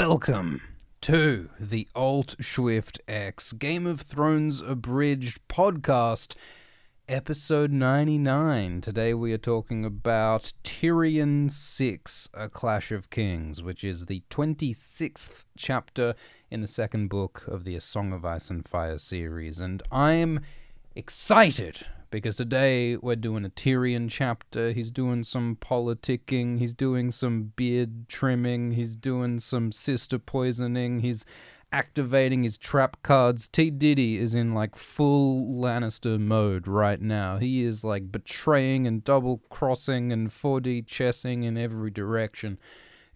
Welcome to the Alt Swift X Game of Thrones Abridged podcast, episode 99. Today we are talking about Tyrion 6, A Clash of Kings, which is the 26th chapter in the second book of the A Song of Ice and Fire series. And I'm excited because today we're doing a Tyrion chapter. He's doing some politicking, he's doing some beard trimming, he's doing some sister poisoning, he's activating his trap cards. T. Diddy is in like full Lannister mode right now. He is like betraying and double crossing and 4D chessing in every direction.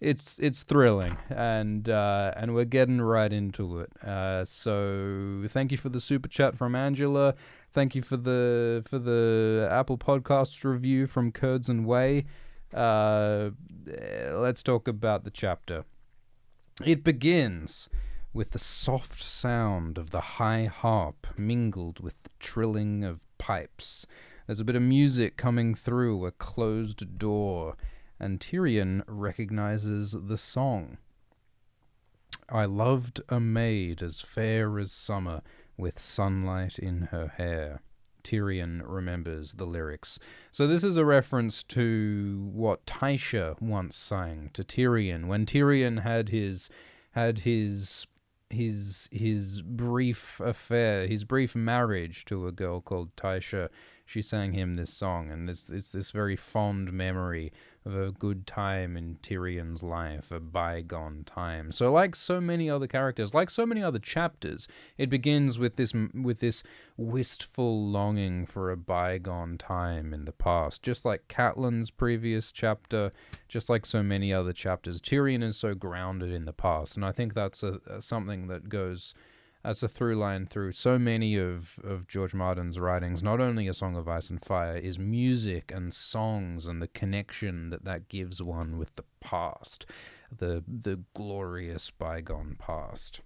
It's thrilling, and we're getting right into it. So thank you for the super chat from Angela. Thank you for the Apple Podcasts review from Curds and Whey. Let's talk about the chapter. It begins with the soft sound of the high harp mingled with the trilling of pipes. There's a bit of music coming through a closed door, and Tyrion recognizes the song. I loved a maid as fair as summer, with sunlight in her hair. Tyrion remembers the lyrics. So this is a reference to what Tysha once sang to Tyrion. When Tyrion had his brief affair, his brief marriage to a girl called Tysha, she sang him this song, and it's this very fond memory of a good time in Tyrion's life, a bygone time. So like so many other characters, like so many other chapters, it begins with this wistful longing for a bygone time in the past. Just like Catelyn's previous chapter, just like so many other chapters, Tyrion is so grounded in the past, and I think that's something that goes as a through line through so many of George Martin's writings. Not only A Song of Ice and Fire is music and songs and the connection that gives one with the past, the glorious bygone past.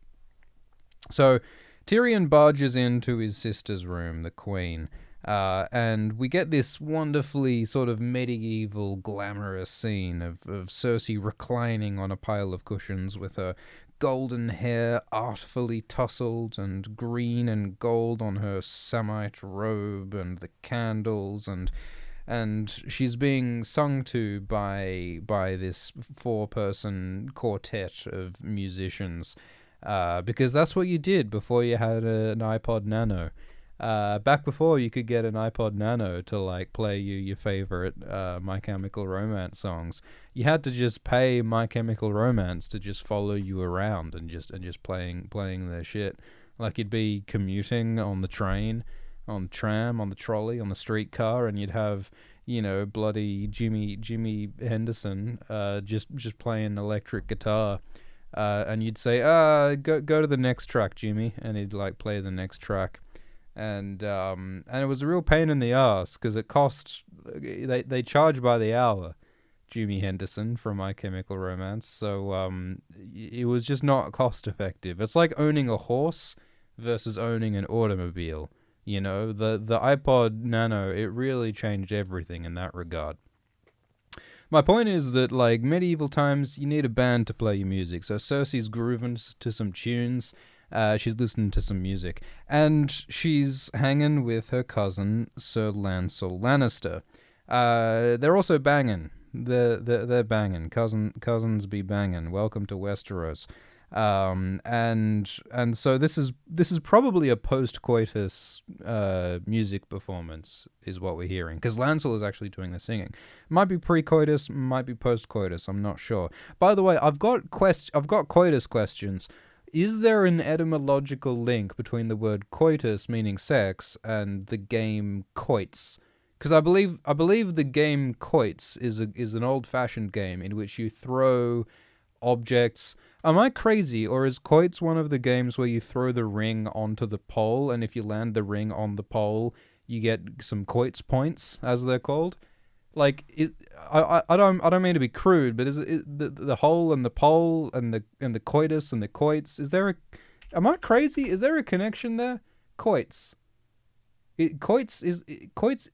So Tyrion barges into his sister's room, the Queen, and we get this wonderfully sort of medieval, glamorous scene of Cersei reclining on a pile of cushions with her golden hair artfully tousled and green and gold on her samite robe, and the candles, and she's being sung to by this four-person quartet of musicians, because that's what you did before you had an iPod Nano. Back before you could get an iPod Nano to like play you your favorite My Chemical Romance songs, you had to just pay My Chemical Romance to just follow you around and just playing their shit. Like you'd be commuting on the train, on the tram, on the trolley, on the streetcar, and you'd have, you know, bloody Jimmy Henderson just playing electric guitar. And you'd say, go to the next track, Jimmy, and he'd like play the next track. And it was a real pain in the ass because it cost, they charge by the hour, Jimi Henderson from My Chemical Romance, so it was just not cost effective. It's like owning a horse versus owning an automobile, you know. The iPod Nano, it really changed everything in that regard. My point is that, like, medieval times, you need a band to play your music. So Cersei's grooving to some tunes. She's listening to some music, and she's hanging with her cousin Sir Lancel Lannister. They're also banging. They're banging. Cousins be banging. Welcome to Westeros. And so this is probably a post-coitus music performance is what we're hearing, because Lancel is actually doing the singing. Might be pre-coitus, might be post-coitus. I'm not sure. By the way, I've got coitus questions. Is there an etymological link between the word coitus, meaning sex, and the game quoits? Because I believe the game quoits is an old-fashioned game in which you throw objects. Am I crazy, or is quoits one of the games where you throw the ring onto the pole, and if you land the ring on the pole, you get some quoits points, as they're called? Like, I don't mean to be crude, but is the hole and the pole and the coitus and the quoits? Am I crazy? Is there a connection there? Quoits. Is quoits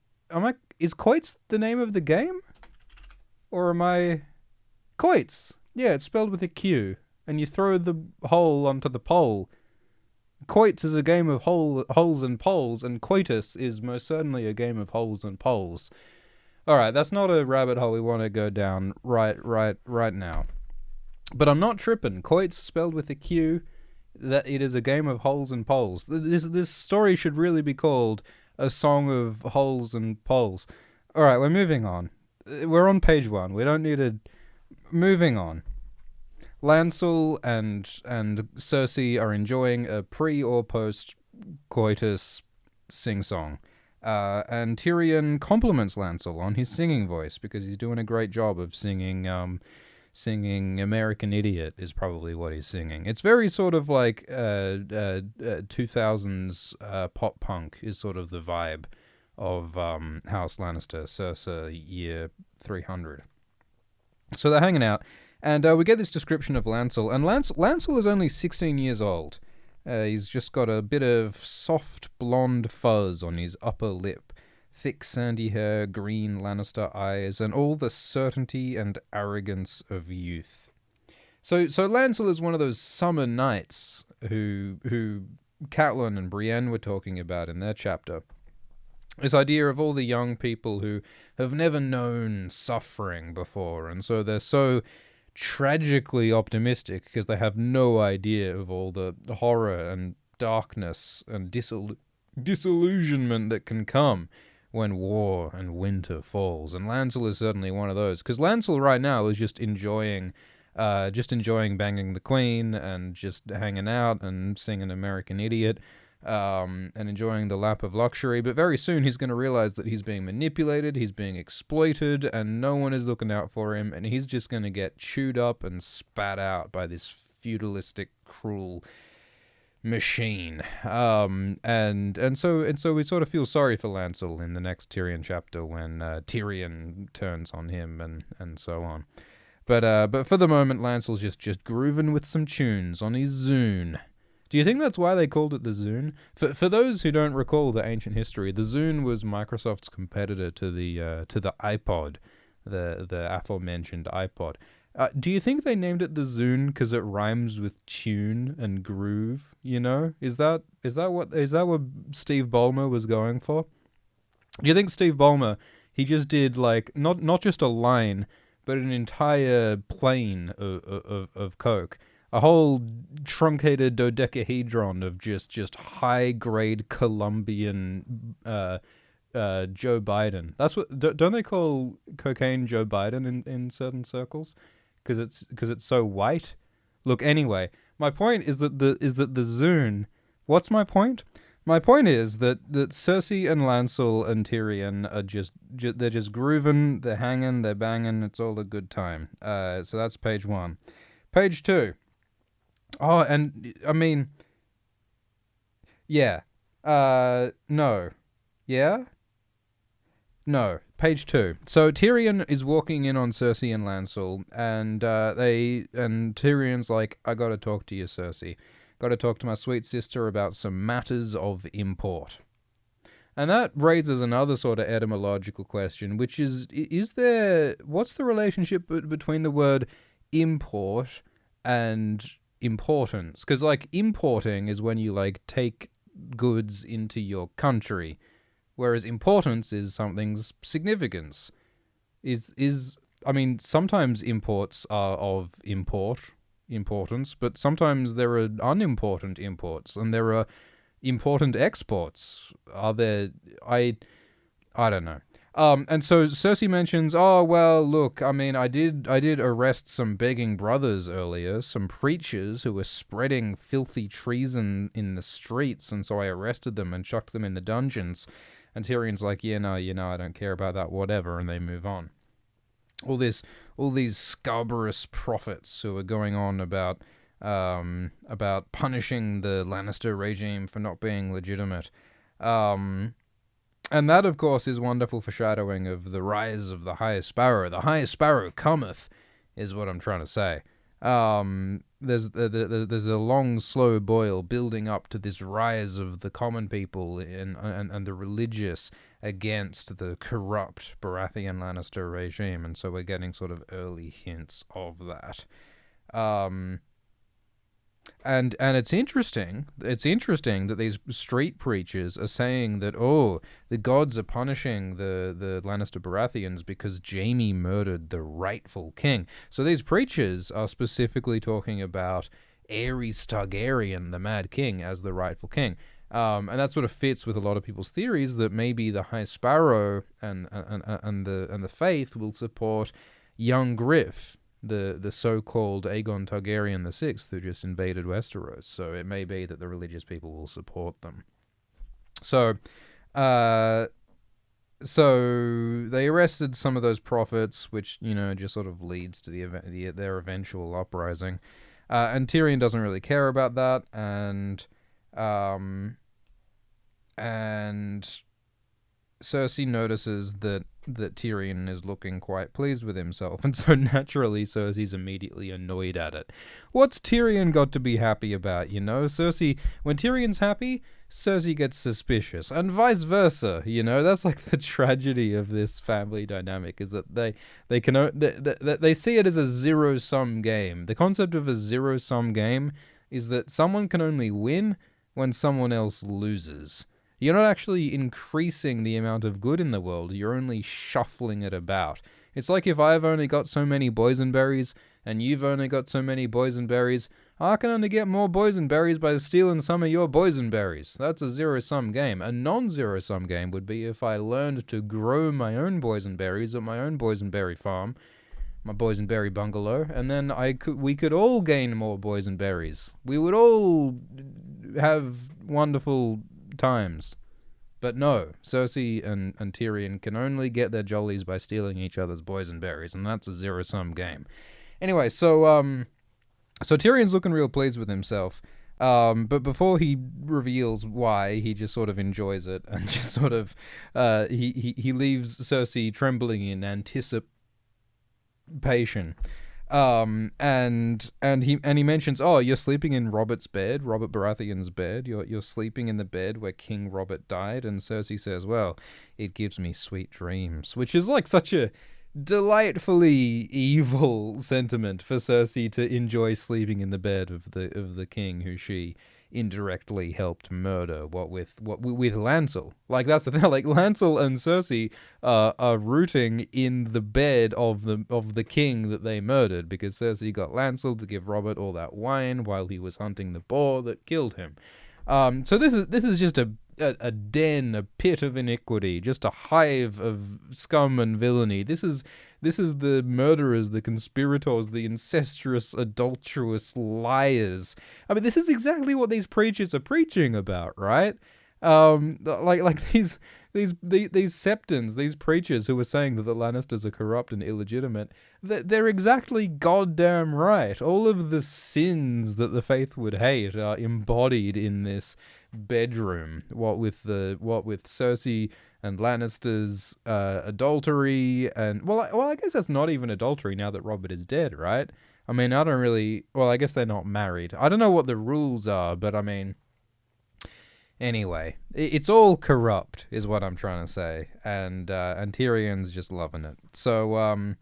the name of the game, or am I quoits? Yeah, it's spelled with a Q. and you throw the hole onto the pole. Quoits is a game of holes and poles, and coitus is most certainly a game of holes and poles. All right, that's not a rabbit hole we want to go down right now. But I'm not tripping. Quoits spelled with a Q. That it is a game of holes and poles. This story should really be called A Song of Holes and Poles. All right, we're moving on. We're on page 1. We don't need to. Moving on. Lancel and Cersei are enjoying a pre or post coitus sing-song. And Tyrion compliments Lancel on his singing voice because he's doing a great job of singing. Singing American Idiot is probably what he's singing. It's very sort of like 2000s pop punk is sort of the vibe of House Lannister, circa year 300. So they're hanging out, and we get this description of Lancel, and Lancel is only 16 years old. He's just got a bit of soft blonde fuzz on his upper lip, thick sandy hair, green Lannister eyes, and all the certainty and arrogance of youth. So Lancel is one of those summer knights who Catelyn and Brienne were talking about in their chapter. This idea of all the young people who have never known suffering before, and so they're so tragically optimistic because they have no idea of all the horror and darkness and disillusionment that can come when war and winter falls. And Lancel is certainly one of those, because Lancel right now is just enjoying banging the queen and just hanging out and singing American Idiot, and enjoying the lap of luxury. But very soon he's going to realize that he's being manipulated, he's being exploited, and no one is looking out for him, and he's just going to get chewed up and spat out by this feudalistic, cruel machine. And so we sort of feel sorry for Lancel in the next Tyrion chapter when Tyrion turns on him and so on. But for the moment, Lancel's just grooving with some tunes on his Zune. Do you think that's why they called it the Zune? For those who don't recall the ancient history, the Zune was Microsoft's competitor to the iPod, the aforementioned iPod. Do you think they named it the Zune because it rhymes with tune and groove? You know, is that what Steve Ballmer was going for? Do you think Steve Ballmer, he just did like not just a line, but an entire plane of coke, a whole truncated dodecahedron of just high grade Colombian Joe Biden? That's what don't they call cocaine Joe Biden in certain circles? Because it's so white. Look, anyway, my point is that the Zune. What's my point? My point is that Cersei and Lancel and Tyrion are they're just grooving, they're hanging, they're banging. It's all a good time. So that's page 1. Page 2. Oh, and I mean, yeah. No. Yeah? No. Page 2. So Tyrion is walking in on Cersei and Lancel, and Tyrion's like, I gotta talk to you, Cersei. Gotta talk to my sweet sister about some matters of import. And that raises another sort of etymological question, which is what's the relationship between the word import and importance? Because, like, importing is when you, like, take goods into your country, whereas importance is something's significance. I mean, sometimes imports are of importance, but sometimes there are unimportant imports, and there are important exports. Are there? I don't know. And so Cersei mentions, oh, well, look, I mean, I did arrest some begging brothers earlier, some preachers who were spreading filthy treason in the streets, and so I arrested them and chucked them in the dungeons. And Tyrion's like, yeah, no, I don't care about that, whatever, and they move on. All these Scarberous prophets who are going on about punishing the Lannister regime for not being legitimate. And that, of course, is wonderful foreshadowing of the rise of the High Sparrow. The High Sparrow cometh, is what I'm trying to say. There's a long, slow boil building up to this rise of the common people and the religious against the corrupt Baratheon Lannister regime, and so we're getting sort of early hints of that. and it's interesting. It's interesting that these street preachers are saying that, oh, the gods are punishing the Lannister Baratheons because Jaime murdered the rightful king. So these preachers are specifically talking about Aerys Targaryen, the Mad King, as the rightful king. And that sort of fits with a lot of people's theories that maybe the High Sparrow and the Faith will support young Griff, the so-called Aegon Targaryen the Sixth, who just invaded Westeros. So it may be that the religious people will support them. So they arrested some of those prophets, which, you know, just sort of leads to their eventual uprising. And Tyrion doesn't really care about that, and Cersei notices that Tyrion is looking quite pleased with himself, and so naturally Cersei's immediately annoyed at it. What's Tyrion got to be happy about, you know? Cersei, when Tyrion's happy, Cersei gets suspicious, and vice versa, you know? That's like the tragedy of this family dynamic, is that they see it as a zero-sum game. The concept of a zero-sum game is that someone can only win when someone else loses. You're not actually increasing the amount of good in the world, you're only shuffling it about. It's like if I've only got so many boysenberries, and you've only got so many boysenberries, I can only get more boysenberries by stealing some of your boysenberries. That's a zero-sum game. A non-zero-sum game would be if I learned to grow my own boysenberries at my own boysenberry farm, my boysenberry bungalow, and then we could all gain more boysenberries. We would all have wonderful times. But no, Cersei and Tyrion can only get their jollies by stealing each other's boysenberries, and that's a zero-sum game. Anyway, so Tyrion's looking real pleased with himself, but before he reveals why, he just sort of enjoys it, and just sort of, he leaves Cersei trembling in anticipation. And he mentions, oh, you're sleeping in Robert's bed, Robert Baratheon's bed. You're sleeping in the bed where King Robert died. And Cersei says, well, it gives me sweet dreams, which is like such a delightfully evil sentiment for Cersei to enjoy sleeping in the bed of the king who she indirectly helped murder. What with Lancel? Like, that's the thing. Like, Lancel and Cersei are rooting in the bed of the king that they murdered, because Cersei got Lancel to give Robert all that wine while he was hunting the boar that killed him. So this is just a den, a pit of iniquity, just a hive of scum and villainy. This is the murderers, the conspirators, the incestuous, adulterous liars. I mean, this is exactly what these preachers are preaching about, right? Like these septons, these preachers who were saying that the Lannisters are corrupt and illegitimate, they're exactly goddamn right. All of the sins that the faith would hate are embodied in this bedroom. What with Cersei and Lannister's adultery, and well, I guess that's not even adultery now that Robert is dead, right? I mean, I don't really. Well, I guess they're not married. I don't know what the rules are, but I mean. Anyway, it's all corrupt, is what I'm trying to say, and Tyrion's just loving it. So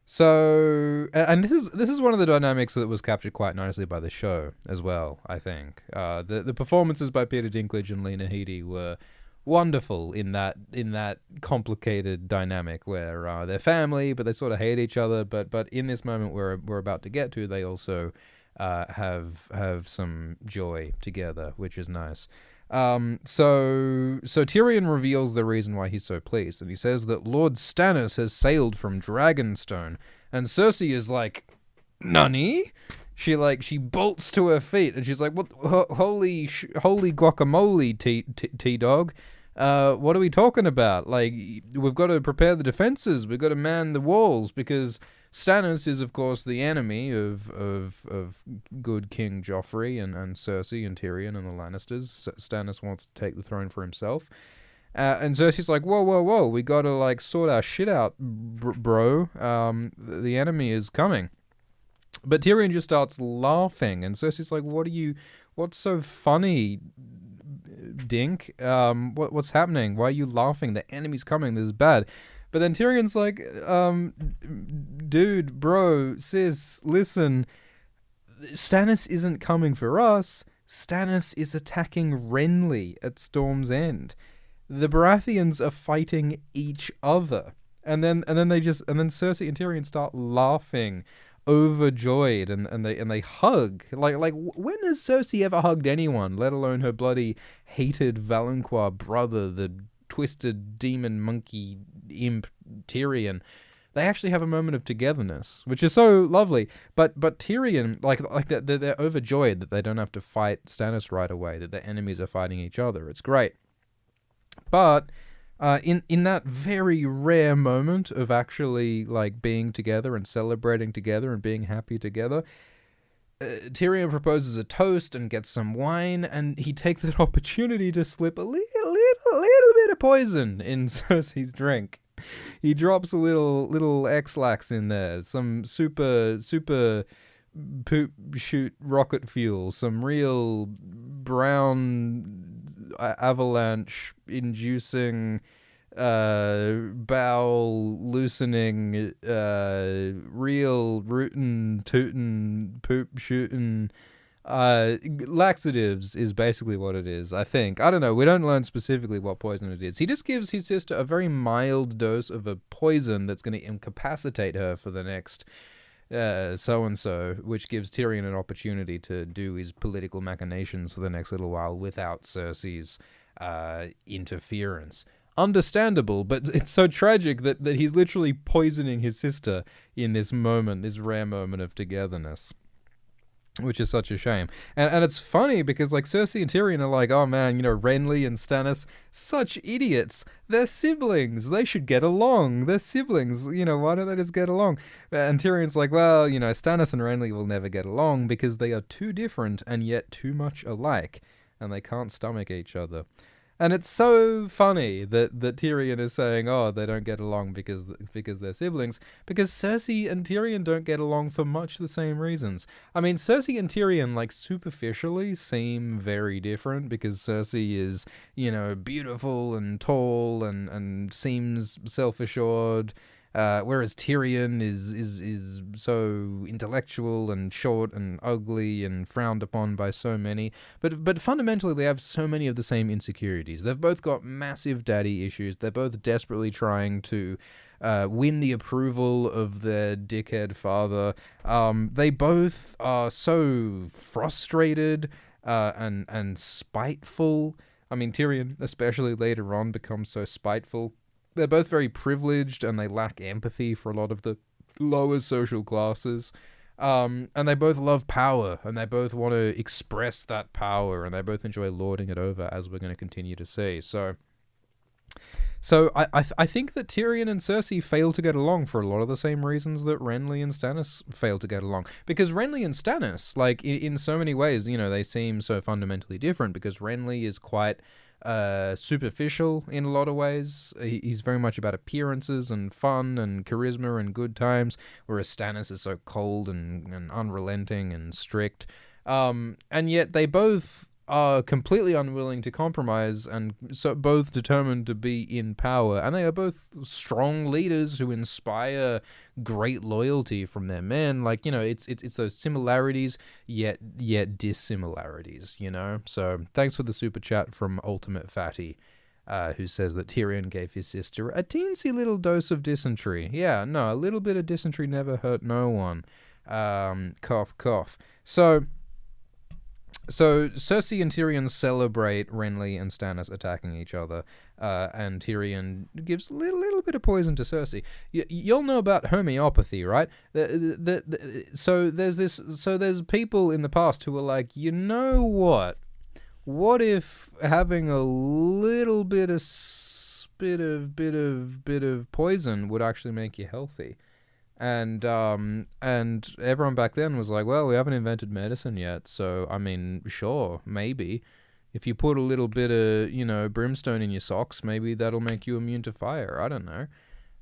this is one of the dynamics that was captured quite nicely by the show as well. I think the performances by Peter Dinklage and Lena Headey were wonderful in that complicated dynamic where they're family, but they sort of hate each other. But in this moment we're about to get to, they also have some joy together, which is nice. So Tyrion reveals the reason why he's so pleased, and he says that Lord Stannis has sailed from Dragonstone, and Cersei is like, "Nani?" She bolts to her feet, and she's like, "What? Holy guacamole, T-Dog! What are we talking about? Like, we've got to prepare the defenses. We've got to man the walls, because Stannis is, of course, the enemy of good King Joffrey and Cersei and Tyrion and the Lannisters. Stannis wants to take the throne for himself. And Cersei's like, whoa, we got to, like, sort our shit out, bro. The enemy is coming." But Tyrion just starts laughing, and Cersei's like, what's so funny, Dink? What's happening? Why are you laughing? The enemy's coming, this is bad. But then Tyrion's like, dude, bro, sis, listen, Stannis isn't coming for us. Stannis is attacking Renly at Storm's End. The Baratheons are fighting each other. And then Cersei and Tyrion start laughing, overjoyed, and they hug. Like when has Cersei ever hugged anyone, let alone her bloody hated Valancourt brother, the twisted demon monkey imp Tyrion? They actually have a moment of togetherness, which is so lovely. But Tyrion, they're overjoyed that they don't have to fight Stannis right away, that their enemies are fighting each other. It's great. But in that very rare moment of actually like being together and celebrating together and being happy together, Tyrion proposes a toast and gets some wine, and he takes that opportunity to slip a little bit of poison in Cersei's drink. He drops a little X-Lax in there, some super poop shoot rocket fuel, some real brown avalanche inducing bowel loosening real rootin' tootin' poop shootin' laxatives is basically what it is, I think. I don't know. We don't learn specifically what poison it is. He just gives his sister a very mild dose of a poison that's going to incapacitate her for the next so-and-so, which gives Tyrion an opportunity to do his political machinations for the next little while without Cersei's interference. Understandable, but it's so tragic that he's literally poisoning his sister in this moment, this rare moment of togetherness. Which is such a shame. And it's funny because like Cersei and Tyrion are like, oh man, Renly and Stannis, such idiots. They're siblings. They should get along. They're siblings. Why don't they just get along? And Tyrion's like, well, Stannis and Renly will never get along because they are too different and yet too much alike. And they can't stomach each other. And it's so funny that Tyrion is saying, oh, they don't get along because they're siblings, because Cersei and Tyrion don't get along for much the same reasons. I mean, Cersei and Tyrion, like, superficially seem very different because Cersei is, beautiful and tall and seems self-assured, whereas Tyrion is so intellectual and short and ugly and frowned upon by so many. But fundamentally, they have so many of the same insecurities. They've both got massive daddy issues. They're both desperately trying to win the approval of their dickhead father. They both are so frustrated and spiteful. I mean, Tyrion, especially later on, becomes so spiteful. They're both very privileged and they lack empathy for a lot of the lower social classes. And they both love power and they both want to express that power and they both enjoy lording it over, as we're going to continue to see. So I think that Tyrion and Cersei fail to get along for a lot of the same reasons that Renly and Stannis fail to get along. Because Renly and Stannis, like in so many ways, they seem so fundamentally different, because Renly is quite superficial in a lot of ways. He's very much about appearances and fun and charisma and good times, whereas Stannis is so cold and unrelenting and strict. And yet they both are completely unwilling to compromise and so both determined to be in power. And they are both strong leaders who inspire great loyalty from their men. Like, it's those similarities yet dissimilarities, So thanks for the super chat from Ultimate Fatty, who says that Tyrion gave his sister a teensy little dose of dysentery. Yeah, no, a little bit of dysentery never hurt no one. Cough, cough. So Cersei and Tyrion celebrate Renly and Stannis attacking each other, and Tyrion gives a little bit of poison to Cersei. You'll know about homeopathy, right? So there's people in the past who were like, you know what? What if having a little bit of poison would actually make you healthy? And everyone back then was like, well, we haven't invented medicine yet, so, I mean, sure, maybe. If you put a little bit of, brimstone in your socks, maybe that'll make you immune to fire. I don't know.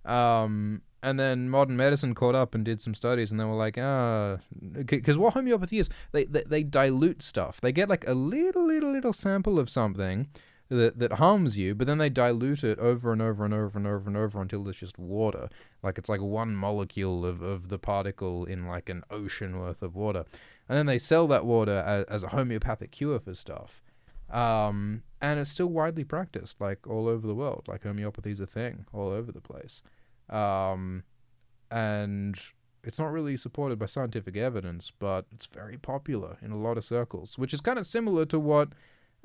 And then modern medicine caught up and did some studies, and they were like, because what homeopathy is, they dilute stuff. They get, like, a little sample of something that harms you, but then they dilute it over and over and over and over and over until it's just water. Like, it's like one molecule of the particle in like an ocean worth of water. And then they sell that water as a homeopathic cure for stuff. And it's still widely practiced, like, all over the world. Like, homeopathy's a thing all over the place. And it's not really supported by scientific evidence, but it's very popular in a lot of circles, which is kind of similar to what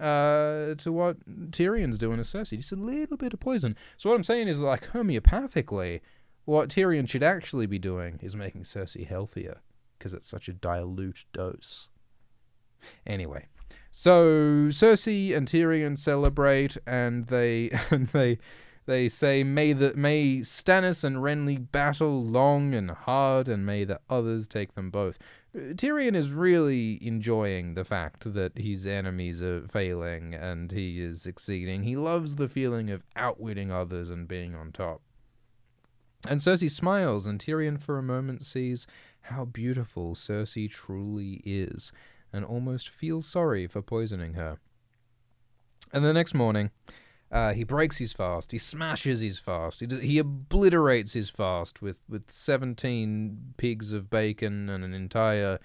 Tyrion's doing to Cersei. Just a little bit of poison. So what I'm saying is, like, homeopathically, what Tyrion should actually be doing is making Cersei healthier, because it's such a dilute dose. Anyway, so Cersei and Tyrion celebrate, and they say, may Stannis and Renly battle long and hard, and may the others take them both. Tyrion is really enjoying the fact that his enemies are failing and he is succeeding. He loves the feeling of outwitting others and being on top. And Cersei smiles, and Tyrion for a moment sees how beautiful Cersei truly is, and almost feels sorry for poisoning her. And the next morning, he breaks his fast, he smashes his fast, he obliterates his fast with 17 pigs of bacon and an entire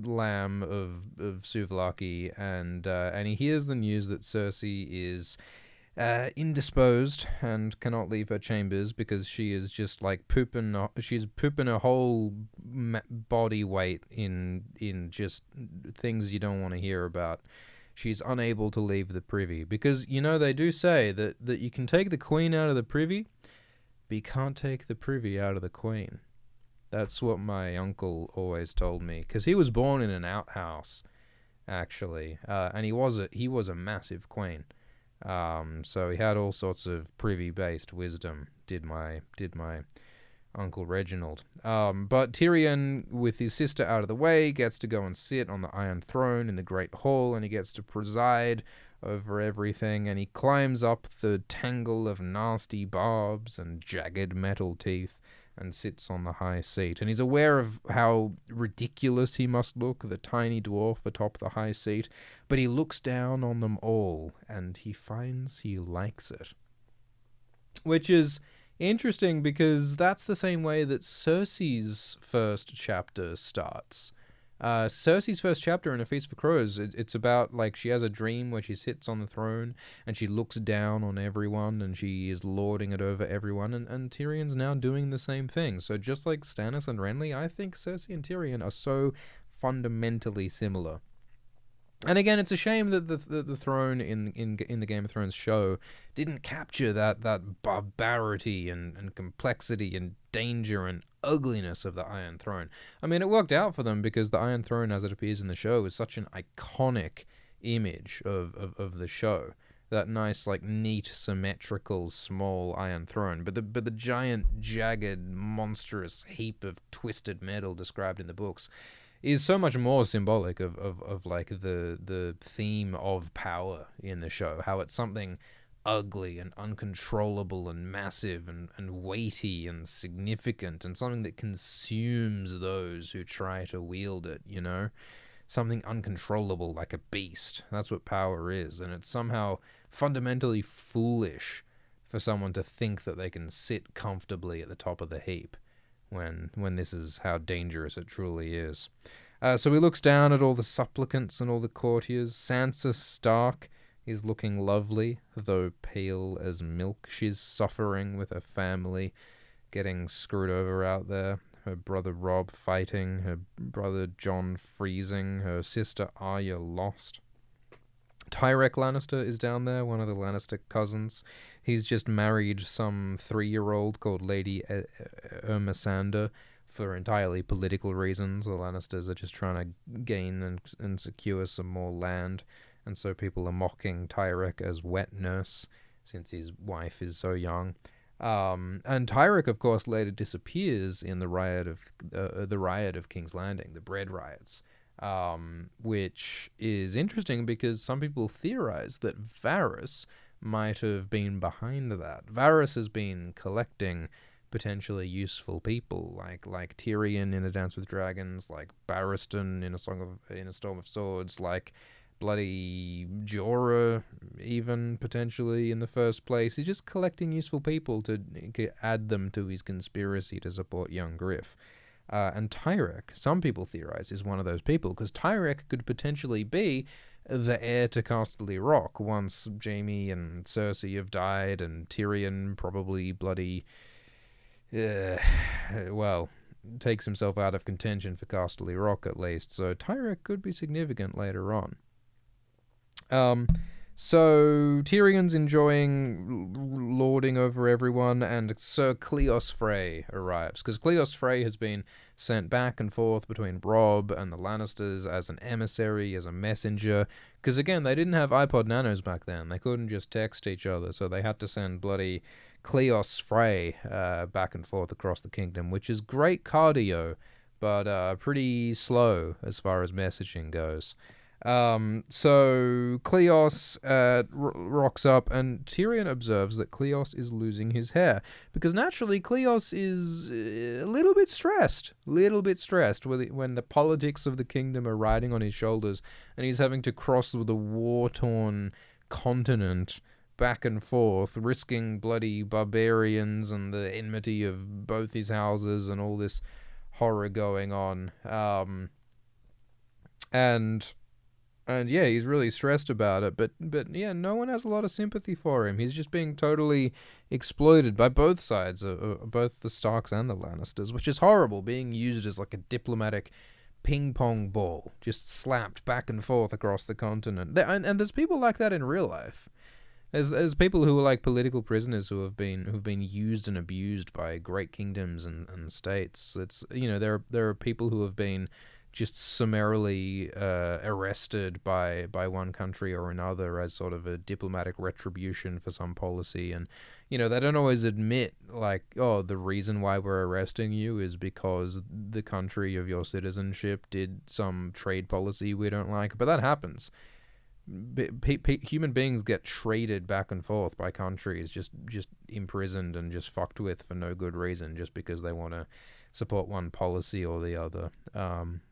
lamb of souvlaki, and he hears the news that Cersei is indisposed and cannot leave her chambers because she is just like she's pooping her whole body weight in just things you don't want to hear about. She's unable to leave the privy because, they do say that you can take the queen out of the privy, but you can't take the privy out of the queen. That's what my uncle always told me, because he was born in an outhouse, actually, and he was a massive queen. So he had all sorts of privy-based wisdom, did my Uncle Reginald. But Tyrion, with his sister out of the way, gets to go and sit on the Iron Throne in the Great Hall, and he gets to preside over everything, and he climbs up the tangle of nasty barbs and jagged metal teeth and sits on the high seat. And he's aware of how ridiculous he must look, the tiny dwarf atop the high seat, but he looks down on them all, and he finds he likes it. Which is interesting, because that's the same way that Cersei's first chapter starts. Cersei's first chapter in A Feast for Crows, it's about, like, she has a dream where she sits on the throne and she looks down on everyone and she is lording it over everyone, and Tyrion's now doing the same thing. So just like Stannis and Renly, I think Cersei and Tyrion are so fundamentally similar. And again, it's a shame that the throne in the Game of Thrones show didn't capture that barbarity and complexity and danger and ugliness of the Iron Throne. I mean, it worked out for them because the Iron Throne, as it appears in the show, is such an iconic image of the show. That nice, like, neat, symmetrical, small Iron Throne. But the giant, jagged, monstrous heap of twisted metal described in the books is so much more symbolic of like the theme of power in the show, how it's something ugly and uncontrollable and massive and weighty and significant, and something that consumes those who try to wield it, something uncontrollable like a beast. That's what power is, and it's somehow fundamentally foolish for someone to think that they can sit comfortably at the top of the heap when this is how dangerous it truly is. So he looks down at all the supplicants and all the courtiers. Sansa Stark is looking lovely, though pale as milk. She's suffering with her family, getting screwed over out there. Her brother Robb fighting, her brother Jon freezing, her sister Arya lost. Tyrek Lannister is down there, one of the Lannister cousins. He's just married some 3-year-old called Lady Ermasander for entirely political reasons. The Lannisters are just trying to gain and secure some more land, and so people are mocking Tyrek as wet nurse since his wife is so young. And Tyrek, of course, later disappears in the riot of King's Landing, the bread riots. Which is interesting because some people theorize that Varys might have been behind that. Varys has been collecting potentially useful people, like Tyrion in A Dance with Dragons, like Barristan in A Storm of Swords, like bloody Jorah, even potentially in the first place. He's just collecting useful people to add them to his conspiracy to support young Griff. And Tyrek, some people theorize, is one of those people, because Tyrek could potentially be the heir to Casterly Rock once Jaime and Cersei have died, and Tyrion probably bloody, well, takes himself out of contention for Casterly Rock at least. So Tyrek could be significant later on. So Tyrion's enjoying lording over everyone, and Sir Cleos Frey arrives, because Cleos Frey has been sent back and forth between Robb and the Lannisters as an emissary, as a messenger, because again, they didn't have iPod Nanos back then. They couldn't just text each other, so they had to send bloody Cleos Frey back and forth across the kingdom, which is great cardio, but pretty slow as far as messaging goes. So Cleos rocks up, and Tyrion observes that Cleos is losing his hair, because naturally Cleos is a little bit stressed when the politics of the kingdom are riding on his shoulders, and he's having to cross the war-torn continent back and forth, risking bloody barbarians and the enmity of both his houses and all this horror going on. And yeah, he's really stressed about it, but yeah, no one has a lot of sympathy for him. He's just being totally exploited by both sides, both the Starks and the Lannisters, which is horrible, being used as like a diplomatic ping-pong ball, just slapped back and forth across the continent. And there's people like that in real life. There's people who are like political prisoners who've been used and abused by great kingdoms and states. It's, you know, there are people who have been just summarily arrested by one country or another as sort of a diplomatic retribution for some policy, and you know, they don't always admit, like, oh, the reason why we're arresting you is because the country of your citizenship did some trade policy we don't like. But that happens. Human beings get traded back and forth by countries, just imprisoned and just fucked with for no good reason, just because they want to support one policy or the other.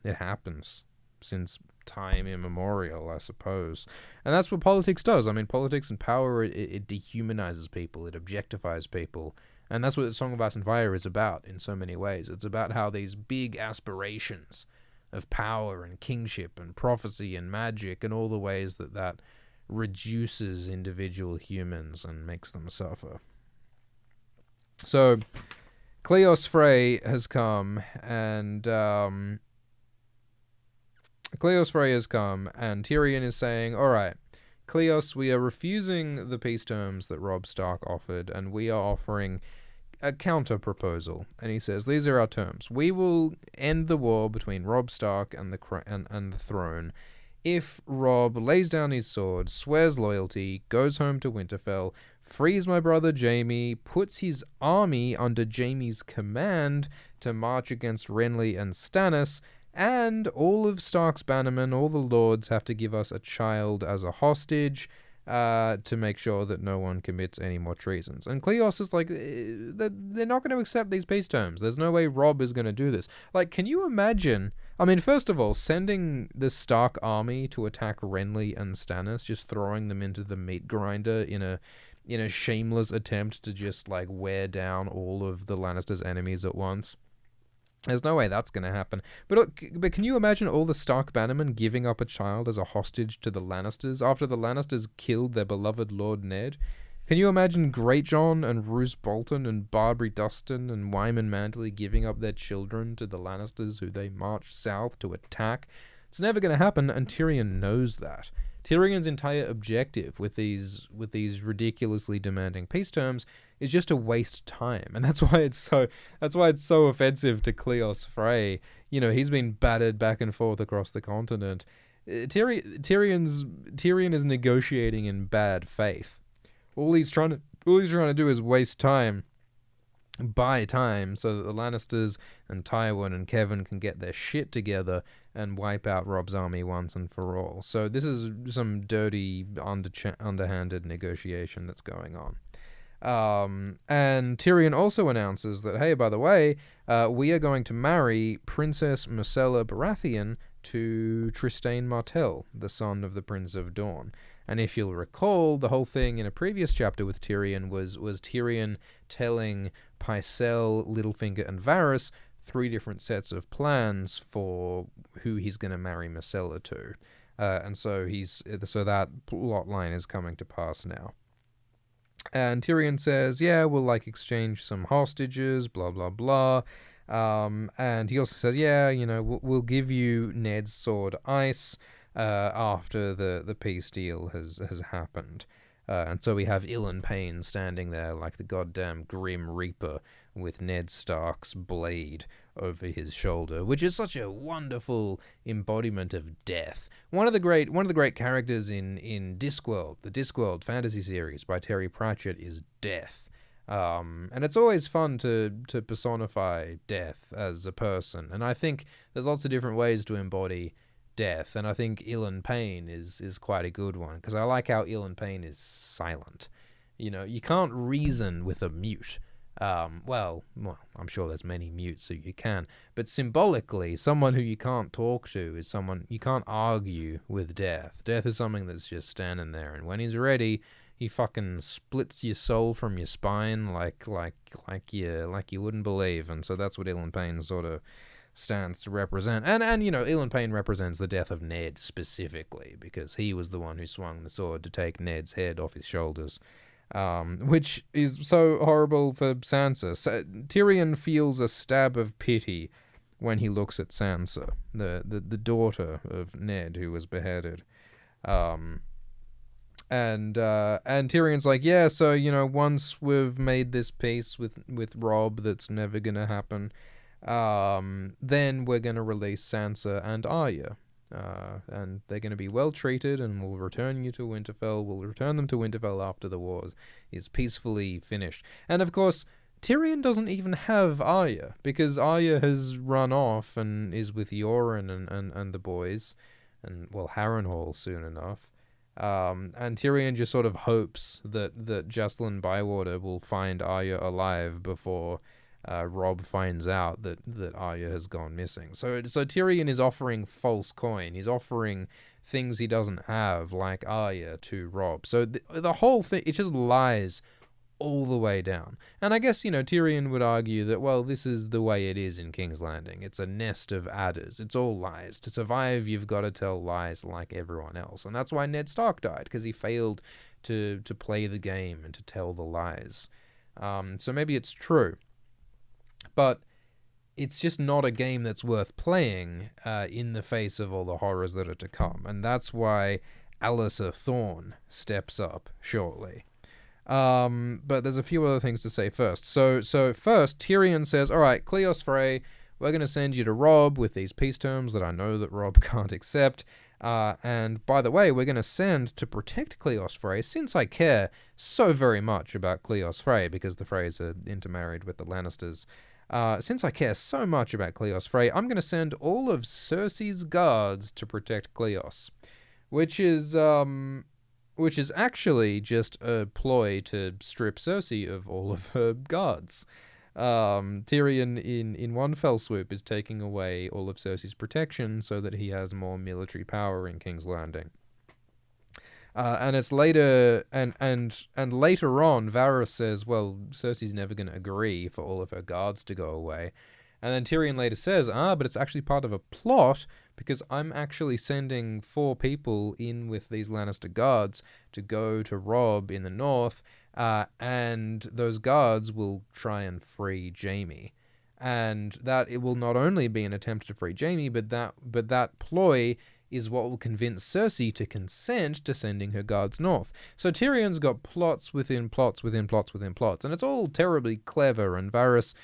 It happens since time immemorial, I suppose. And that's what politics does. I mean, politics and power, it dehumanizes people, it objectifies people. And that's what Song of Ice and Fire is about in so many ways. It's about how these big aspirations of power and kingship and prophecy and magic and all the ways that reduces individual humans and makes them suffer. So Cleos Frey has come, and Tyrion is saying, all right, Cleos, we are refusing the peace terms that Robb Stark offered, and we are offering a counter proposal. And he says, these are our terms. We will end the war between Robb Stark and the throne if Robb lays down his sword, swears loyalty, goes home to Winterfell, frees my brother Jaime, puts his army under Jaime's command to march against Renly and Stannis, and all of Stark's bannermen, all the lords, have to give us a child as a hostage to make sure that no one commits any more treasons. And Cleos is like, they're not going to accept these peace terms. There's no way Robb is going to do this. Like, can you imagine? I mean, first of all, sending the Stark army to attack Renly and Stannis, just throwing them into the meat grinder in a shameless attempt to just like wear down all of the Lannisters' enemies at once. There's no way that's going to happen. But can you imagine all the Stark bannermen giving up a child as a hostage to the Lannisters after the Lannisters killed their beloved Lord Ned? Can you imagine Greatjon and Roose Bolton and Barbary Dustin and Wyman Mantley giving up their children to the Lannisters who they marched south to attack? It's never going to happen, and Tyrion knows that. Tyrion's entire objective with these ridiculously demanding peace terms is just to waste time, and that's why it's so offensive to Cleos Frey. You know, he's been battered back and forth across the continent. Tyrion is negotiating in bad faith. All he's trying to do is waste time, buy time, so that the Lannisters and Tywin and Kevin can get their shit together and wipe out Robb's army once and for all. So this is some dirty, underhanded negotiation that's going on. And Tyrion also announces that, hey, by the way, we are going to marry Princess Myrcella Baratheon to Trystane Martell, the son of the Prince of Dorne. And if you'll recall, the whole thing in a previous chapter with Tyrion was Tyrion telling Pycelle, Littlefinger, and Varys 3 different sets of plans for who he's going to marry Myrcella to. And so that plot line is coming to pass now. And Tyrion says, yeah, we'll like exchange some hostages, blah, blah, blah. And he also says, yeah, we'll give you Ned's sword Ice after the peace deal has happened. And so we have Ilyn Payne standing there like the goddamn Grim Reaper with Ned Stark's blade over his shoulder, which is such a wonderful embodiment of death. One of the great characters in Discworld, the Discworld fantasy series by Terry Pratchett, is Death. And it's always fun to personify death as a person. And I think there's lots of different ways to embody death, and I think Ilyn Payne is quite a good one, because I like how Ilyn Payne is silent. You can't reason with a mute. Well, I'm sure there's many mutes, so you can. But symbolically, someone who you can't talk to is someone you can't argue with. Death. Death is something that's just standing there, and when he's ready, he fucking splits your soul from your spine like you wouldn't believe. And so that's what Ilyn Payne sort of stands to represent. And Ilyn Payne represents the death of Ned specifically, because he was the one who swung the sword to take Ned's head off his shoulders, which is so horrible for Sansa. Tyrion feels a stab of pity when he looks at Sansa, the daughter of Ned, who was beheaded. And Tyrion's like, yeah, so once we've made this peace with Robb that's never gonna happen, then we're going to release Sansa and Arya, and they're going to be well treated, and we'll return you to Winterfell. We'll return them to Winterfell after the war is peacefully finished. And of course, Tyrion doesn't even have Arya, because Arya has run off and is with Yoren and the boys, and Harrenhal soon enough. And Tyrion just sort of hopes that Jacelyn Bywater will find Arya alive before Robb finds out that Arya has gone missing. So Tyrion is offering false coin. He's offering things he doesn't have, like Arya, to Robb. So the whole thing, it just lies all the way down. And I guess, Tyrion would argue that, well, this is the way it is in King's Landing. It's a nest of adders. It's all lies. To survive, you've got to tell lies like everyone else. And that's why Ned Stark died, because he failed to play the game and to tell the lies. So maybe it's true. But it's just not a game that's worth playing in the face of all the horrors that are to come. And that's why Alliser Thorne steps up shortly. But there's a few other things to say first. So first, Tyrion says, all right, Cleos Frey, we're going to send you to Robb with these peace terms that I know that Robb can't accept. And by the way, we're going to send to protect Cleos Frey, since I care so very much about Cleos Frey, because the Freys are intermarried with the Lannisters. Since I care so much about Cleos Frey, I'm going to send all of Cersei's guards to protect Cleos, which is actually just a ploy to strip Cersei of all of her guards. Tyrion, in one fell swoop, is taking away all of Cersei's protection so that he has more military power in King's Landing. And it's later, and later on, Varys says, well, Cersei's never going to agree for all of her guards to go away. And then Tyrion later says, but it's actually part of a plot, because I'm actually sending 4 people in with these Lannister guards to go to Robb in the north, and those guards will try and free Jaime. And that it will not only be an attempt to free Jaime, but that ploy is what will convince Cersei to consent to sending her guards north. So Tyrion's got plots within plots within plots within plots, and it's all terribly clever, and Varys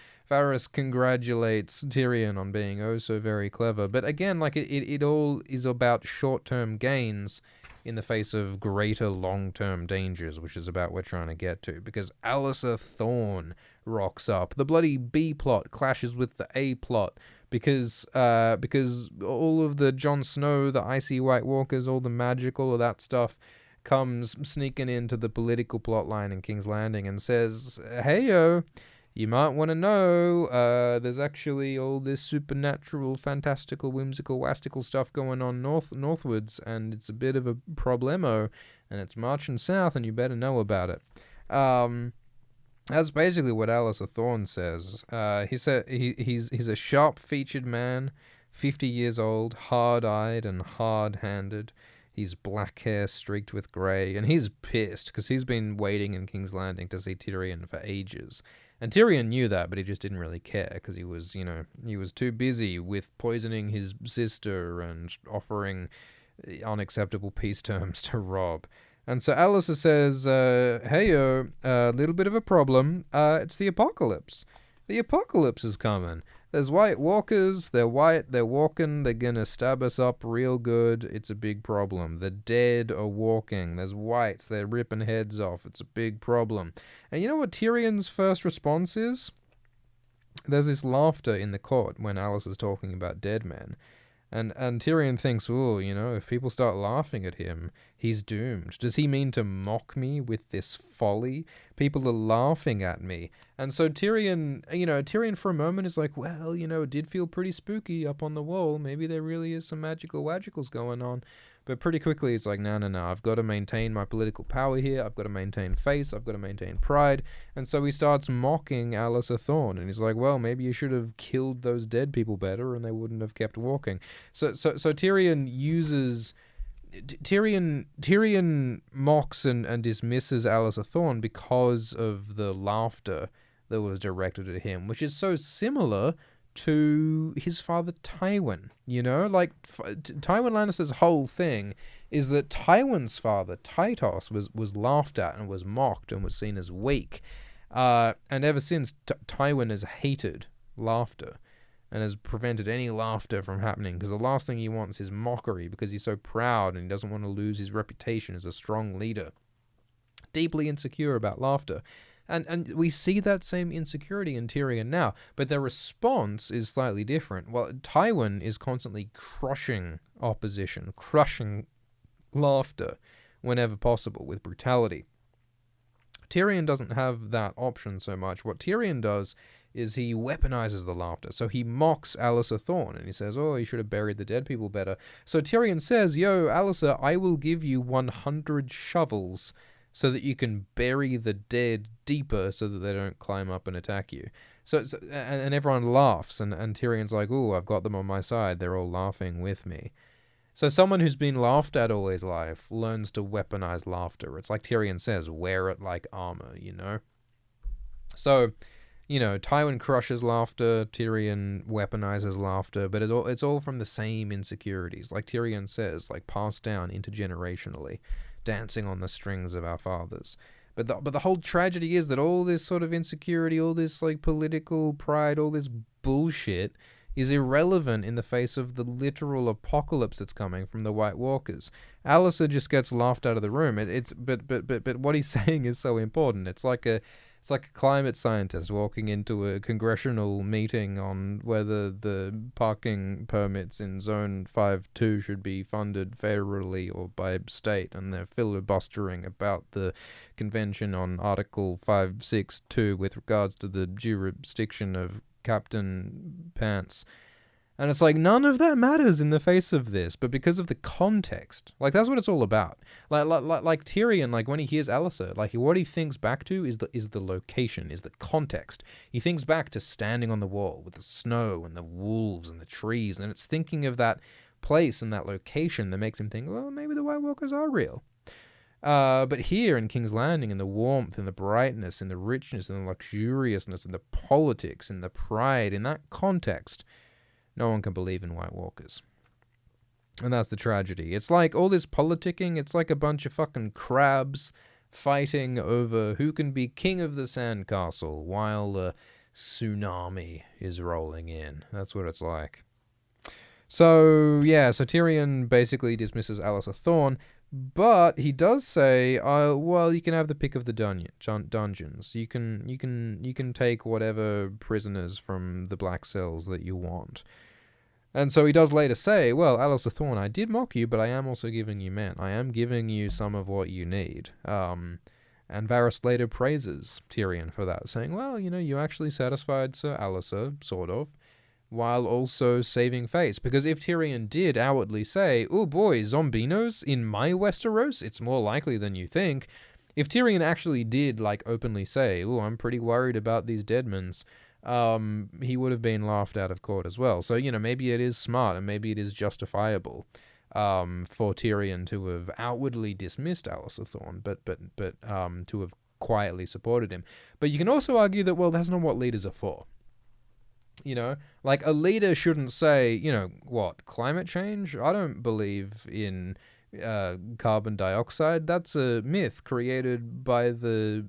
congratulates Tyrion on being oh so very clever. But again, it all is about short-term gains in the face of greater long-term dangers, which is about what we're trying to get to, because Alliser Thorne rocks up. The bloody B plot clashes with the A plot, because all of the Jon Snow, the Icy White Walkers, all the magic, all of that stuff comes sneaking into the political plot line in King's Landing and says, hey-o, you might want to know, there's actually all this supernatural, fantastical, whimsical, wastical stuff going on northwards, and it's a bit of a problemo, and it's marching south, and you better know about it. That's basically what Alistair Thorne says. He's a sharp-featured man, 50 years old, hard-eyed and hard-handed. He's black hair streaked with grey, and he's pissed because he's been waiting in King's Landing to see Tyrion for ages. And Tyrion knew that, but he just didn't really care because he was too busy with poisoning his sister and offering unacceptable peace terms to Robb. And so Alistair says, hey, little bit of a problem. It's the apocalypse. The apocalypse is coming. There's White Walkers. They're white. They're walking. They're going to stab us up real good. It's a big problem. The dead are walking. There's whites. They're ripping heads off. It's a big problem. And you know what Tyrion's first response is? There's this laughter in the court when Alistair's talking about dead men. And Tyrion thinks, oh, if people start laughing at him, he's doomed. Does he mean to mock me with this folly? People are laughing at me. And so Tyrion for a moment is like, well, it did feel pretty spooky up on the wall. Maybe there really is some magical wagicals going on. But pretty quickly it's like, no, I've got to maintain my political power here. I've got to maintain face. I've got to maintain pride. And so he starts mocking Alistair Thorne. And he's like, well, maybe you should have killed those dead people better and they wouldn't have kept walking. So Tyrion uses... Tyrion mocks and dismisses Alistair Thorne because of the laughter that was directed at him, which is so similar to his father Tywin. Tywin Lannister's whole thing is that Tywin's father Tytos was laughed at and was mocked and was seen as weak, and ever since Tywin has hated laughter and has prevented any laughter from happening, because the last thing he wants is mockery, because he's so proud and he doesn't want to lose his reputation as a strong leader. Deeply insecure about laughter. And we see that same insecurity in Tyrion now, but their response is slightly different. Well, Tywin is constantly crushing opposition, crushing laughter whenever possible with brutality. Tyrion doesn't have that option so much. What Tyrion does is he weaponizes the laughter. So he mocks Alistair Thorne and he says, oh, you should have buried the dead people better. So Tyrion says, yo, Alistair, I will give you 100 shovels so that you can bury the dead deeper so that they don't climb up and attack you. And everyone laughs, and Tyrion's like, ooh, I've got them on my side. They're all laughing with me. So someone who's been laughed at all his life learns to weaponize laughter. It's like Tyrion says, wear it like armor, So, Tywin crushes laughter, Tyrion weaponizes laughter, but it's all from the same insecurities. Like Tyrion says, like passed down intergenerationally, dancing on the strings of our fathers. But the whole tragedy is that all this sort of insecurity, all this like political pride, all this bullshit is irrelevant in the face of the literal apocalypse that's coming from the White Walkers. Alistair just gets laughed out of the room. But what he's saying is so important. It's like a climate scientist walking into a congressional meeting on whether the parking permits in Zone 5-2 should be funded federally or by state, and they're filibustering about the convention on Article 562 with regards to the jurisdiction of Captain Pants. And it's like, none of that matters in the face of this, but because of the context. Like, that's what it's all about. Like Tyrion, like, when he hears Alistair, like, what he thinks back to is the location, is the context. He thinks back to standing on the wall with the snow and the wolves and the trees, and it's thinking of that place and that location that makes him think, well, maybe the White Walkers are real. But here in King's Landing, in the warmth and the brightness and the richness and the luxuriousness and the politics and the pride, in that context, no one can believe in White Walkers. And that's the tragedy. It's like all this politicking, it's like a bunch of fucking crabs fighting over who can be king of the sandcastle while a tsunami is rolling in. That's what it's like. So Tyrion basically dismisses Alistair Thorne, but he does say, well, you can have the pick of the dungeons. You can take whatever prisoners from the black cells that you want. And so he does later say, well, Alistair Thorne, I did mock you, but I am also giving you men. I am giving you some of what you need. And Varys later praises Tyrion for that, saying, well, you actually satisfied Sir Alistair, sort of, while also saving face. Because if Tyrion did outwardly say, oh boy, zombinos in my Westeros, it's more likely than you think, If Tyrion actually did, like, openly say, "Oh, I'm pretty worried about these Deadmans," he would have been laughed out of court as well. So, maybe it is smart and maybe it is justifiable for Tyrion to have outwardly dismissed Alistair Thorne, but to have quietly supported him. But you can also argue that, well, that's not what leaders are for. Like, a leader shouldn't say, what, climate change? I don't believe in carbon dioxide. That's a myth created by the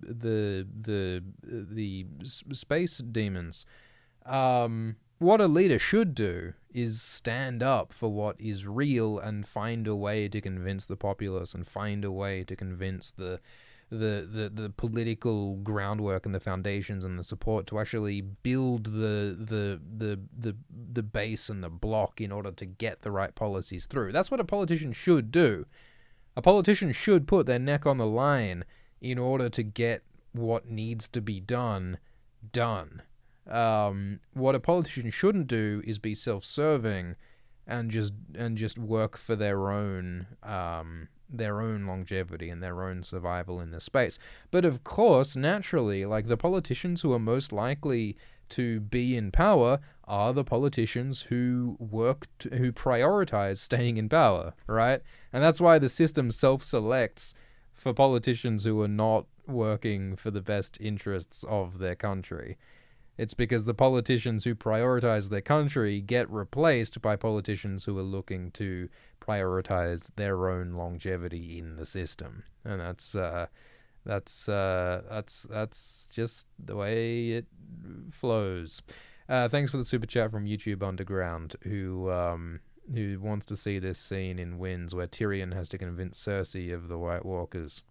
space demons. What a leader should do is stand up for what is real and find a way to convince the populace and find a way to convince the political groundwork and the foundations and the support to actually build the base and the block in order to get the right policies through. That's what a politician should do. A politician should put their neck on the line in order to get what needs to be done. What a politician shouldn't do is be self-serving and just work for their own longevity and their own survival in this space. But of course, naturally, like, the politicians who are most likely to be in power are the politicians who prioritize staying in power, right? And that's why the system self-selects for politicians who are not working for the best interests of their country. It's because the politicians who prioritize their country get replaced by politicians who are looking to prioritize their own longevity in the system. And that's just the way it flows. Thanks for the super chat from YouTube Underground, who wants to see this scene in Winds where Tyrion has to convince Cersei of the White Walkers.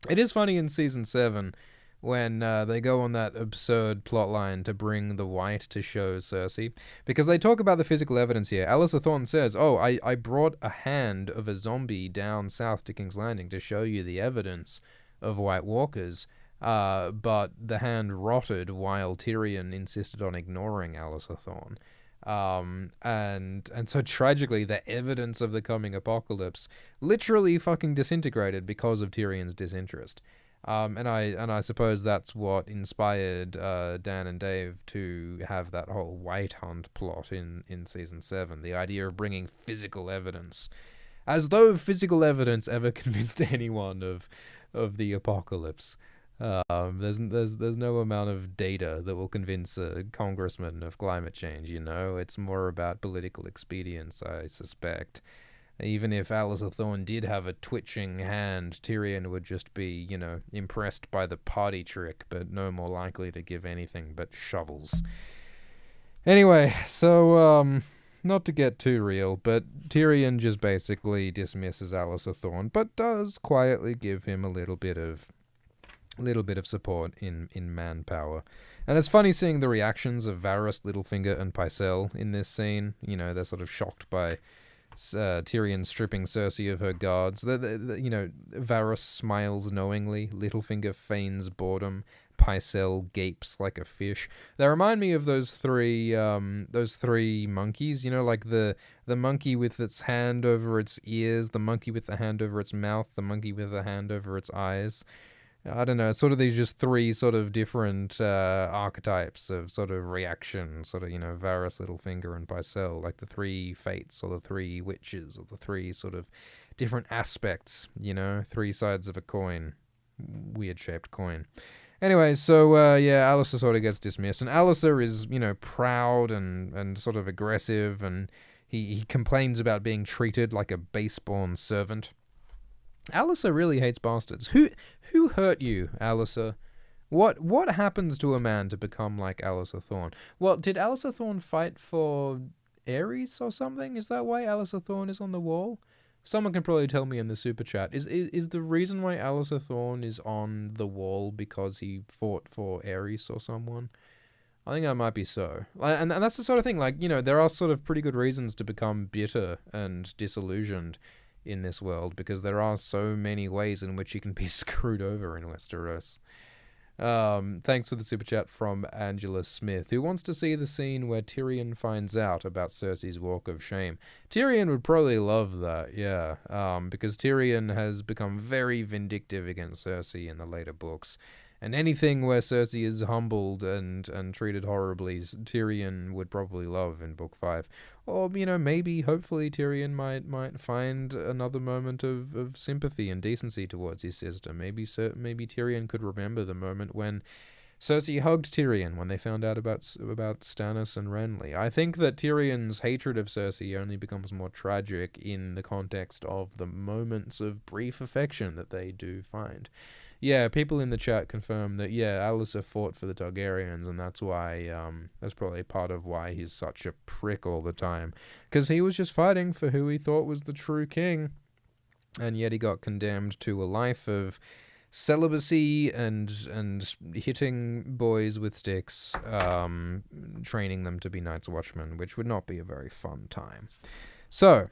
It is funny in season 7 when they go on that absurd plotline to bring the White to show Cersei, because they talk about the physical evidence here. Alistair Thorne says, "Oh, I brought a hand of a zombie down south to King's Landing to show you the evidence of White Walkers, but the hand rotted while Tyrion insisted on ignoring Alistair Thorne." And so tragically, the evidence of the coming apocalypse literally fucking disintegrated because of Tyrion's disinterest. And I suppose that's what inspired Dan and Dave to have that whole White Hunt plot in season 7. The idea of bringing physical evidence, as though physical evidence ever convinced anyone of the apocalypse. There's no amount of data that will convince a congressman of climate change. It's more about political expedience, I suspect. Even if Alistair Thorne did have a twitching hand, Tyrion would just be, impressed by the party trick, but no more likely to give anything but shovels. Anyway, so, not to get too real, but Tyrion just basically dismisses Alistair Thorne, but does quietly give him a little bit of support in manpower. And it's funny seeing the reactions of Varys, Littlefinger, and Pycelle in this scene. They're sort of shocked by Tyrion stripping Cersei of her guards. Varys smiles knowingly, Littlefinger feigns boredom, Pycelle gapes like a fish. They remind me of those three monkeys, like the monkey with its hand over its ears, the monkey with the hand over its mouth, the monkey with the hand over its eyes. I don't know, sort of these just three sort of different archetypes of sort of reaction, Varys, Littlefinger, and Pycelle, like the three fates or the three witches or the three sort of different aspects, three sides of a coin, weird-shaped coin. Anyway, so, Alistair sort of gets dismissed, and Alistair is, proud and sort of aggressive, and he complains about being treated like a base-born servant. Alistair really hates bastards. Who hurt you, Alistair? What happens to a man to become like Alistair Thorne? Well, did Alistair Thorne fight for Aerys or something? Is that why Alistair Thorne is on the wall? Someone can probably tell me in the super chat. Is the reason why Alistair Thorne is on the wall because he fought for Aerys or someone? I think that might be so. And that's the sort of thing, there are sort of pretty good reasons to become bitter and disillusioned in this world, because there are so many ways in which you can be screwed over in Westeros. Thanks for the super chat from Angela Smith, who wants to see the scene where Tyrion finds out about Cersei's walk of shame. Tyrion would probably love that, yeah, because Tyrion has become very vindictive against Cersei in the later books. And anything where Cersei is humbled and treated horribly, Tyrion would probably love in Book 5. Or, maybe, hopefully, Tyrion might find another moment of sympathy and decency towards his sister. Maybe Tyrion could remember the moment when Cersei hugged Tyrion when they found out about Stannis and Renly. I think that Tyrion's hatred of Cersei only becomes more tragic in the context of the moments of brief affection that they do find. Yeah, people in the chat confirm that, Alliser fought for the Targaryens, and that's why, that's probably part of why he's such a prick all the time. Because he was just fighting for who he thought was the true king, and yet he got condemned to a life of celibacy and hitting boys with sticks, training them to be Night's Watchmen, which would not be a very fun time. So,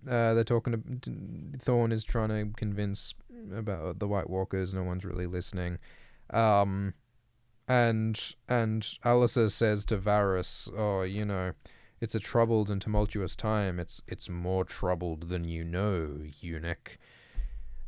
they're talking. Thorne is trying to convince about the White Walkers. No one's really listening. And Alliser says to Varys, "Oh, it's a troubled and tumultuous time. It's more troubled than you know, eunuch."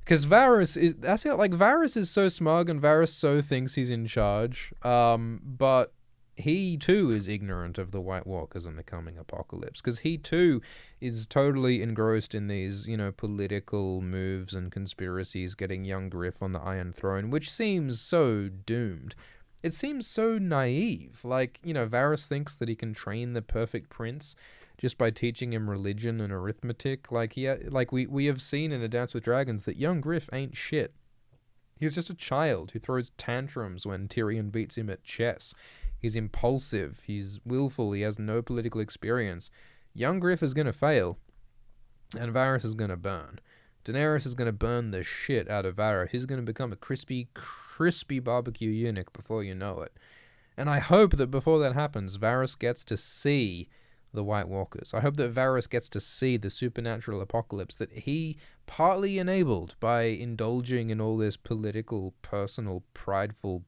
Because Varys is Varys is so smug and Varys so thinks he's in charge. But he too is ignorant of the White Walkers and the coming apocalypse, because he too is totally engrossed in these, political moves and conspiracies, getting young Griff on the Iron Throne, which seems so doomed. It seems so naive. Varys thinks that he can train the perfect prince just by teaching him religion and arithmetic. We have seen in A Dance with Dragons that young Griff ain't shit. He's just a child who throws tantrums when Tyrion beats him at chess. He's impulsive, he's willful, he has no political experience. Young Griff is going to fail, and Varys is going to burn. Daenerys is going to burn the shit out of Varys. He's going to become a crispy barbecue eunuch before you know it. And I hope that before that happens, Varys gets to see the White Walkers. I hope that Varys gets to see the supernatural apocalypse that he partly enabled by indulging in all this political, personal, prideful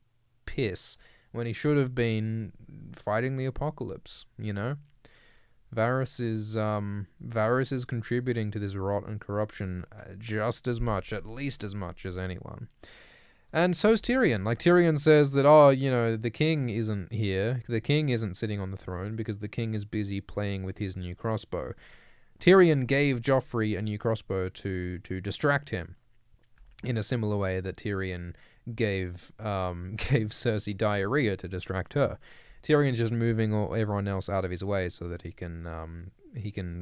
piss when he should have been fighting the apocalypse, Varys is contributing to this rot and corruption just as much, at least as much as anyone. And so's Tyrion. Tyrion says that, the king isn't here. The king isn't sitting on the throne because the king is busy playing with his new crossbow. Tyrion gave Joffrey a new crossbow to distract him, in a similar way that Tyrion gave Cersei diarrhea to distract her. Tyrion's just moving everyone else out of his way so that he can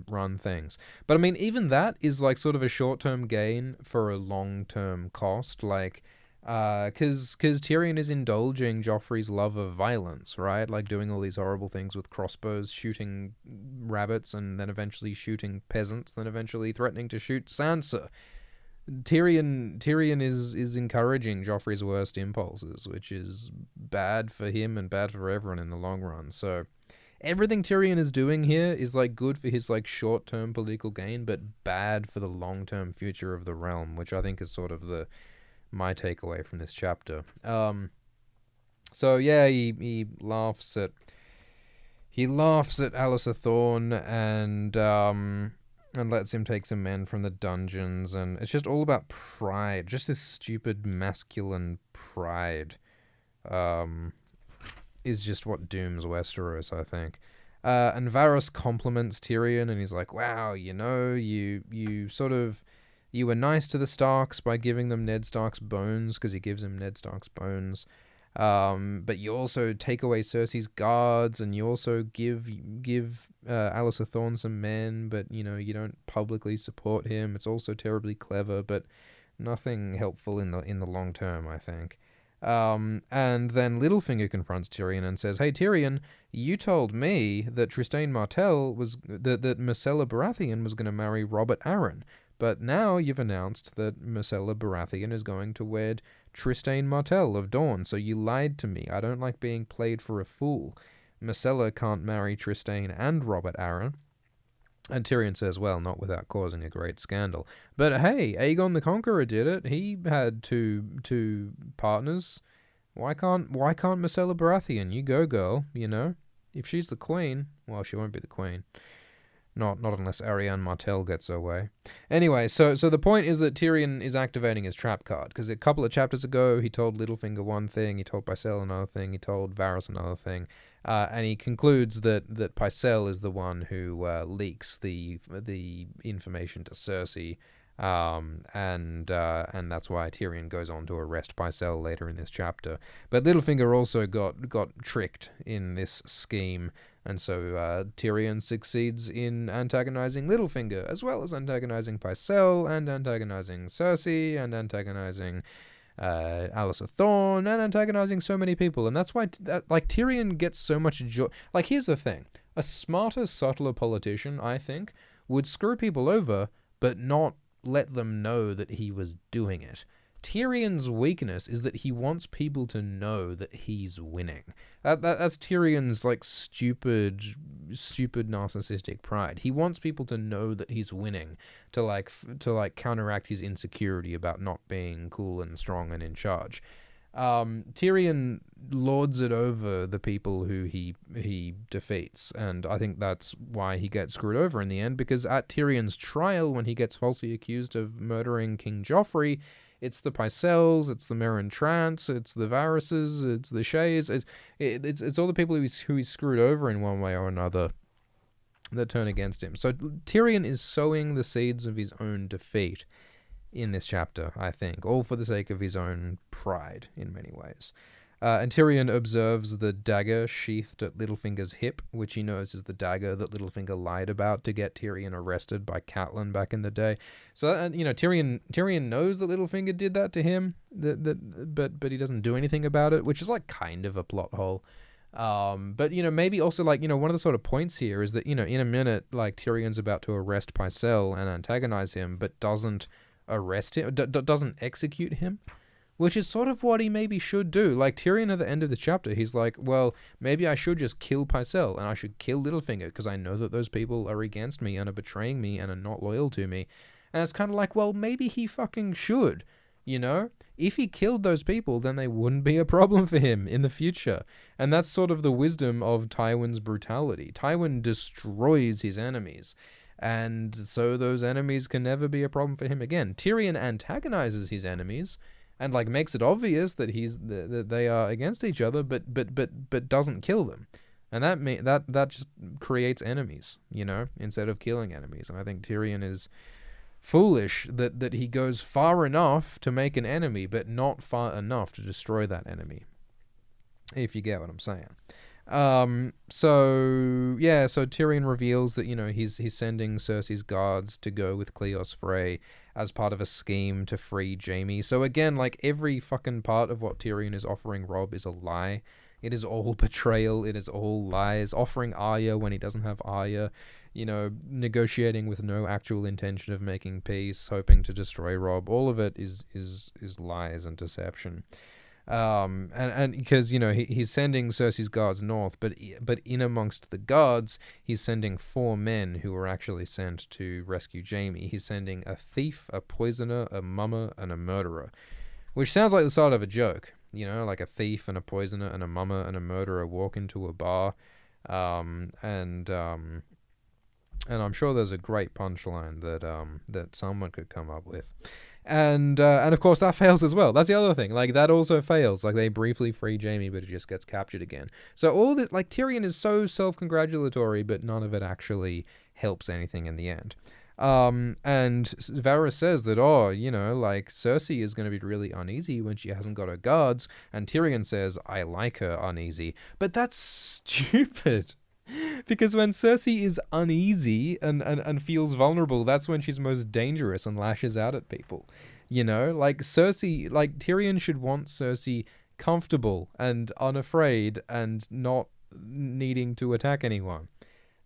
run things. But I mean, even that is sort of a short-term gain for a long-term cost. Because Tyrion is indulging Joffrey's love of violence, right? Doing all these horrible things with crossbows, shooting rabbits, and then eventually shooting peasants, then eventually threatening to shoot Sansa. Tyrion is encouraging Joffrey's worst impulses, which is bad for him and bad for everyone in the long run. So everything Tyrion is doing here is good for his short-term political gain, but bad for the long-term future of the realm, which I think is sort of my takeaway from this chapter. So yeah, he laughs at Alliser Thorne and lets him take some men from the dungeons, and it's just all about pride. Just this stupid masculine pride is just what dooms Westeros, I think. And Varys compliments Tyrion, and he's like, wow, you were nice to the Starks by giving them Ned Stark's bones, because he gives him Ned Stark's bones. But you also take away Cersei's guards, and you also give Alliser Thorne some men, but you don't publicly support him. It's also terribly clever, but nothing helpful in the long term, I think. And then Littlefinger confronts Tyrion and says, "Hey Tyrion, you told me that Trystane Martell that Myrcella Baratheon was going to marry Robert Arryn. But now you've announced that Myrcella Baratheon is going to wed Trystane Martell of Dorne, so you lied to me. I don't like being played for a fool. Myrcella can't marry Trystane and Robert Arryn." And Tyrion says, well, not without causing a great scandal. But hey, Aegon the Conqueror did it. He had two partners. Why can't Myrcella Baratheon? You go, girl, you know? If she's the queen, well, she won't be the queen. Not unless Arianne Martell gets her way. Anyway, so the point is that Tyrion is activating his trap card, because a couple of chapters ago, he told Littlefinger one thing, he told Pycelle another thing, he told Varys another thing, and he concludes that Pycelle is the one who leaks the information to Cersei, and that's why Tyrion goes on to arrest Pycelle later in this chapter. But Littlefinger also got tricked in this scheme, and so Tyrion succeeds in antagonizing Littlefinger, as well as antagonizing Pycelle, and antagonizing Cersei, and antagonizing Alistair Thorne, and antagonizing so many people. And that's why Tyrion gets so much joy. Like, here's the thing. A smarter, subtler politician, I think, would screw people over, but not let them know that he was doing it. Tyrion's weakness is that he wants people to know that he's winning. That's Tyrion's stupid narcissistic pride. He wants people to know that he's winning to counteract his insecurity about not being cool and strong and in charge. Tyrion lords it over the people who he defeats, and I think that's why he gets screwed over in the end, because at Tyrion's trial, when he gets falsely accused of murdering King Joffrey, it's the Pycelles, it's the Meryn Trants, it's the Varyses, it's the Shays, it's all the people who he's screwed over in one way or another that turn against him. So Tyrion is sowing the seeds of his own defeat in this chapter, I think, all for the sake of his own pride in many ways. And Tyrion observes the dagger sheathed at Littlefinger's hip, which he knows is the dagger that Littlefinger lied about to get Tyrion arrested by Catelyn back in the day. So, Tyrion knows that Littlefinger did that to him, but he doesn't do anything about it, which is kind of a plot hole. But maybe also one of the sort of points here is that in a minute, Tyrion's about to arrest Pycelle and antagonize him, but doesn't arrest him, doesn't execute him, which is sort of what he maybe should do. Tyrion at the end of the chapter, he's like, well, maybe I should just kill Pycelle, and I should kill Littlefinger, because I know that those people are against me and are betraying me and are not loyal to me. And it's kind of well, maybe he fucking should, If he killed those people, then they wouldn't be a problem for him in the future. And that's sort of the wisdom of Tywin's brutality. Tywin destroys his enemies, and so those enemies can never be a problem for him again. Tyrion antagonizes his enemies and makes it obvious that that they are against each other, but doesn't kill them, and that just creates enemies, instead of killing enemies. And I think Tyrion is foolish that he goes far enough to make an enemy, but not far enough to destroy that enemy. If you get what I'm saying. So Tyrion reveals that, he's sending Cersei's guards to go with Cleos Frey as part of a scheme to free Jaime. So again, every fucking part of what Tyrion is offering Robb is a lie. It is all betrayal. It is all lies. Offering Arya when he doesn't have Arya. Negotiating with no actual intention of making peace, hoping to destroy Robb. All of it is lies and deception. And because he's sending Cersei's guards north, but in amongst the guards, he's sending 4 men who were actually sent to rescue Jaime. He's sending a thief, a poisoner, a mummer, and a murderer, which sounds like the start of a joke. A thief and a poisoner and a mummer and a murderer walk into a bar, and I'm sure there's a great punchline that someone could come up with. And of course that fails as well. That's the other thing. That also fails. They briefly free Jaime, but he just gets captured again. So all that, Tyrion is so self-congratulatory, but none of it actually helps anything in the end. And Varys says that, Cersei is going to be really uneasy when she hasn't got her guards. And Tyrion says, I like her uneasy. But that's stupid. Because when Cersei is uneasy and feels vulnerable, that's when she's most dangerous and lashes out at people. Cersei, Tyrion should want Cersei comfortable and unafraid and not needing to attack anyone.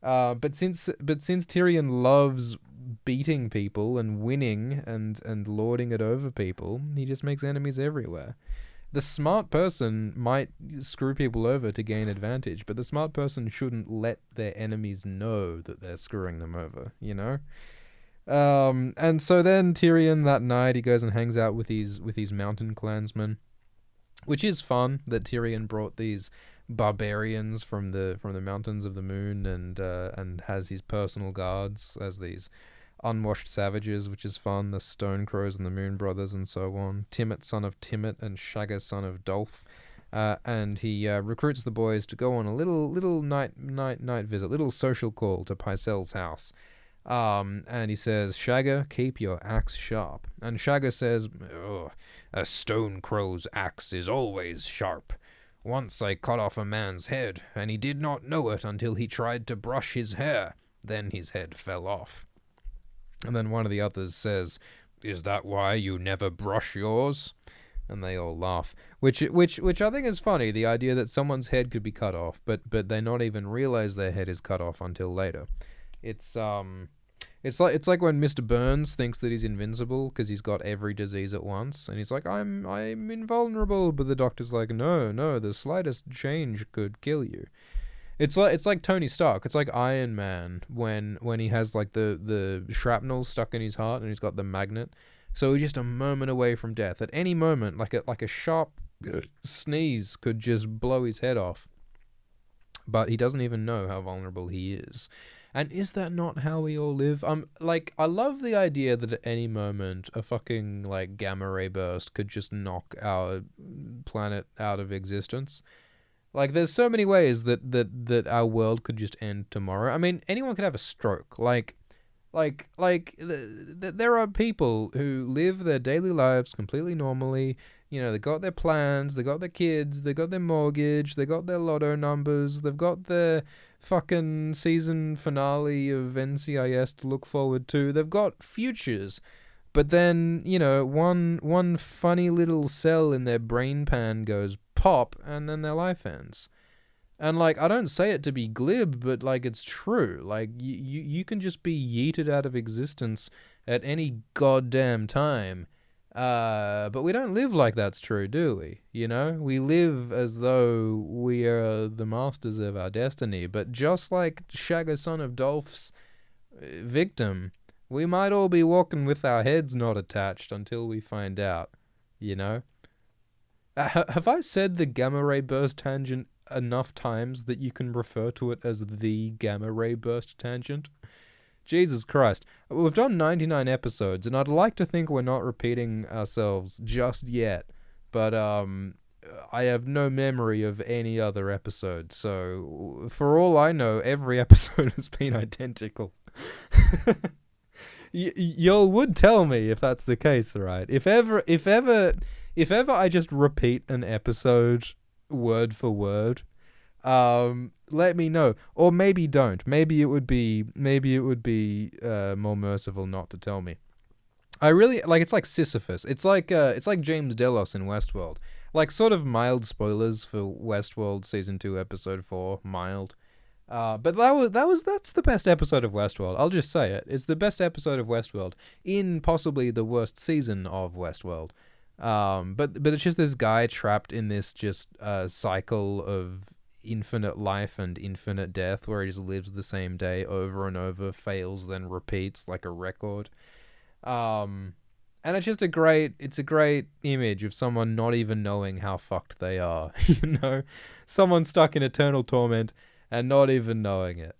But since Tyrion loves beating people and winning and lording it over people, he just makes enemies everywhere. The smart person might screw people over to gain advantage, but the smart person shouldn't let their enemies know that they're screwing them over, you know? And so then Tyrion that night, he goes and hangs out with these mountain clansmen, which is fun that Tyrion brought these barbarians from the mountains of the moon and has his personal guards as these unwashed savages, which is fun. The Stone Crows and the Moon Brothers and so on. Timett, son of Timett, and Shagga, son of Dolph. And he recruits the boys to go on a little night visit, little social call to Pycelle's house. And he says, Shagga, keep your axe sharp. And Shagga says, a Stone Crow's axe is always sharp. Once I cut off a man's head, and he did not know it until he tried to brush his hair. Then his head fell off. And then one of the others says, is that why you never brush yours? And they all laugh, which I think is funny, the idea that someone's head could be cut off, but they not even realize their head is cut off until later. It's like when Mr. Burns thinks that he's invincible because he's got every disease at once, and he's like, I'm invulnerable, but the doctor's like, no, the slightest change could kill you. It's like Tony Stark. It's like Iron Man when he has like the shrapnel stuck in his heart and he's got the magnet. So he's just a moment away from death. At any moment, like a sharp sneeze could just blow his head off. But he doesn't even know how vulnerable he is. And is that not how we all live? I love the idea that at any moment a fucking like gamma ray burst could just knock our planet out of existence. Like, there's so many ways that our world could just end tomorrow. I mean, anyone could have a stroke. There are people who live their daily lives completely normally. You know, they got their plans, they got their kids, they got their mortgage, they got their lotto numbers, they've got their fucking season finale of NCIS to look forward to. They've got futures. But then, you know, one funny little cell in their brain pan goes pop, and then their life ends. And, like, I don't say it to be glib, but, like, it's true. Like, you can just be yeeted out of existence at any goddamn time. But we don't live like that's true, do we? You know? We live as though we are the masters of our destiny. But just like Shagga, son of Dolph's victim, we might all be walking with our heads not attached until we find out, you know? Have I said the gamma ray burst tangent enough times that you can refer to it as the gamma ray burst tangent? Jesus Christ. We've done 99 episodes, and I'd like to think we're not repeating ourselves just yet, but I have no memory of any other episode, so for all I know, every episode has been identical. Y'all would tell me if that's the case, right? If ever I just repeat an episode word for word, let me know, or maybe don't. Maybe it would be more merciful not to tell me. I really like. It's like Sisyphus. It's like James Delos in Westworld. Like, sort of mild spoilers for Westworld season 2 episode 4. Mild. But that's the best episode of Westworld. I'll just say it. It's the best episode of Westworld in possibly the worst season of Westworld. But it's just this guy trapped in this just cycle of infinite life and infinite death, where he just lives the same day over and over, fails, then repeats like a record. And it's just a great image of someone not even knowing how fucked they are. You know, someone stuck in eternal torment and not even knowing it,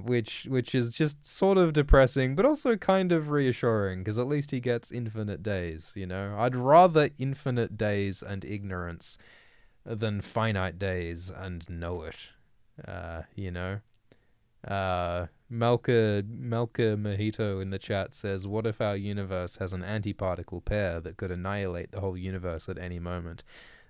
which is just sort of depressing, but also kind of reassuring, because at least he gets infinite days, you know? I'd rather infinite days and ignorance than finite days and know it, you know? Melka Mojito in the chat says, what if our universe has an antiparticle pair that could annihilate the whole universe at any moment?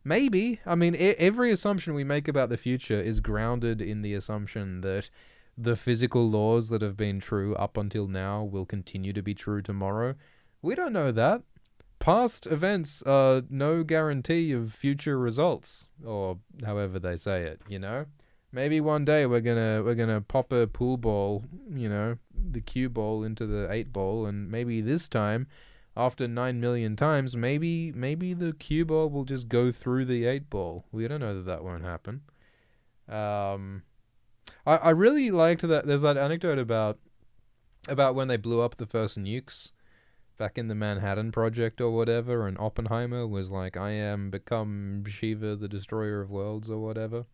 Maybe. I mean, every assumption we make about the future is grounded in the assumption that the physical laws that have been true up until now will continue to be true tomorrow. We don't know that. Past events are no guarantee of future results, or however they say it, you know? Maybe one day we're gonna pop a pool ball, you know, the cue ball into the 8 ball, and maybe this time after 9 million times, maybe the cue ball will just go through the 8 ball. We don't know that won't happen. I really liked that. There's that anecdote about when they blew up the first nukes back in the Manhattan Project or whatever, and Oppenheimer was like, "I am become Shiva, the destroyer of worlds," or whatever.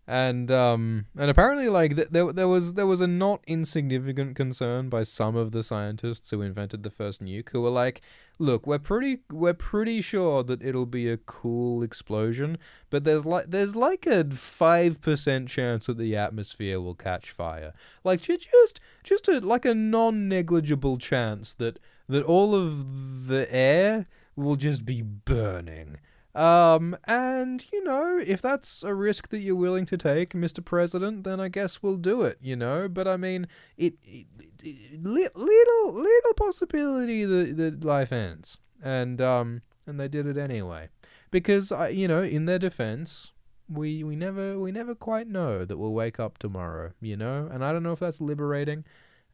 And apparently, like, there was a not insignificant concern by some of the scientists who invented the first nuke, who were like, "Look, we're pretty sure that it'll be a cool explosion, but there's like a 5% chance that the atmosphere will catch fire. Like, just like a non-negligible chance that all of the air will just be burning." And, you know, if that's a risk that you're willing to take, Mr. President, then I guess we'll do it, you know? But I mean, little possibility that life ends. And they did it anyway. Because, you know, in their defense, we never quite know that we'll wake up tomorrow, you know? And I don't know if that's liberating,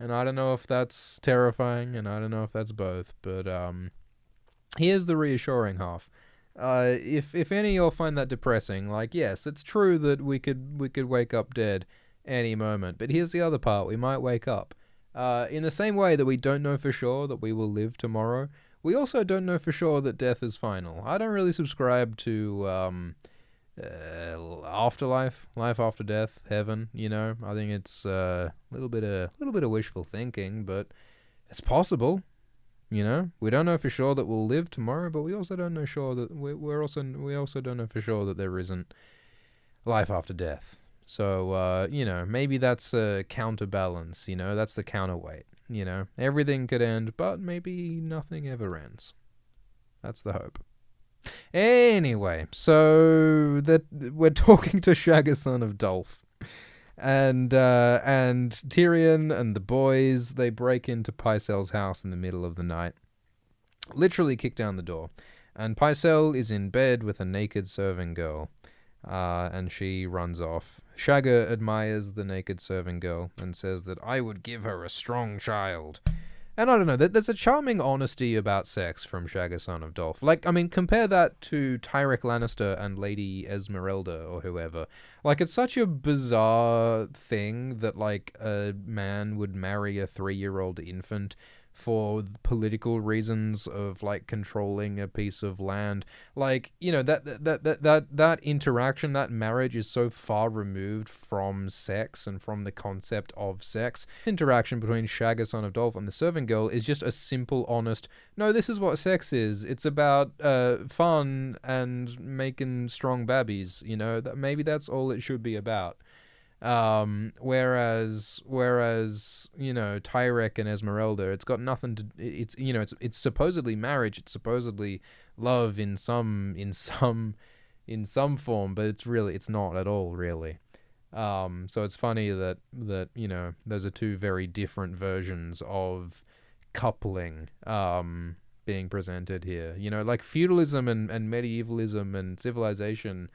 and I don't know if that's terrifying, and I don't know if that's both, but, here's the reassuring half. If any of y'all find that depressing, like, yes, it's true that we could wake up dead any moment, but here's the other part: we might wake up. In the same way that we don't know for sure that we will live tomorrow, we also don't know for sure that death is final. I don't really subscribe to afterlife, life after death, heaven. You know, I think it's a little bit of wishful thinking, but it's possible. You know, we don't know for sure that we'll live tomorrow, but we also don't know sure that we also don't know for sure that there isn't life after death. So, you know, maybe that's a counterbalance. You know, that's the counterweight. You know, everything could end, but maybe nothing ever ends. That's the hope. Anyway, so that we're talking to Shagga, son of Dolph. And Tyrion and the boys, they break into Pycelle's house in the middle of the night. Literally kick down the door. And Pycelle is in bed with a naked serving girl. And she runs off. Shagga admires the naked serving girl and says that I would give her a strong child. And I don't know, there's a charming honesty about sex from Shagga, son of Dolph. Like, I mean, compare that to Tyrek Lannister and Lady Esmeralda or whoever. Like, it's such a bizarre thing that, like, a man would marry a 3-year-old infant for political reasons of, like, controlling a piece of land. Like, you know, that interaction, that marriage is so far removed from sex and from the concept of sex. Interaction between Shagga, son of Dolph, and the servant girl is just a simple, honest, no, this is what sex is. It's about fun and making strong babbies, you know? Maybe that's all it should be about. Whereas you know, Tyrek and Esmeralda, it's got nothing to, it's, you know, it's supposedly marriage, it's supposedly love in some form, but it's not at all, really. So it's funny that you know, those are two very different versions of coupling being presented here. You know, like feudalism and medievalism and civilization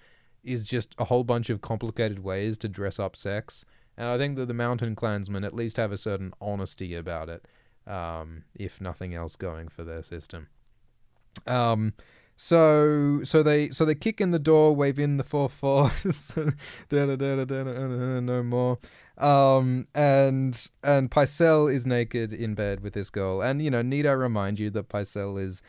is just a whole bunch of complicated ways to dress up sex. And I think that the Mountain Clansmen at least have a certain honesty about it, if nothing else going for their system. So they kick in the door, wave in the 4-4, no more. And Pycelle is naked in bed with this girl. And, you know, need I remind you that Pycelle is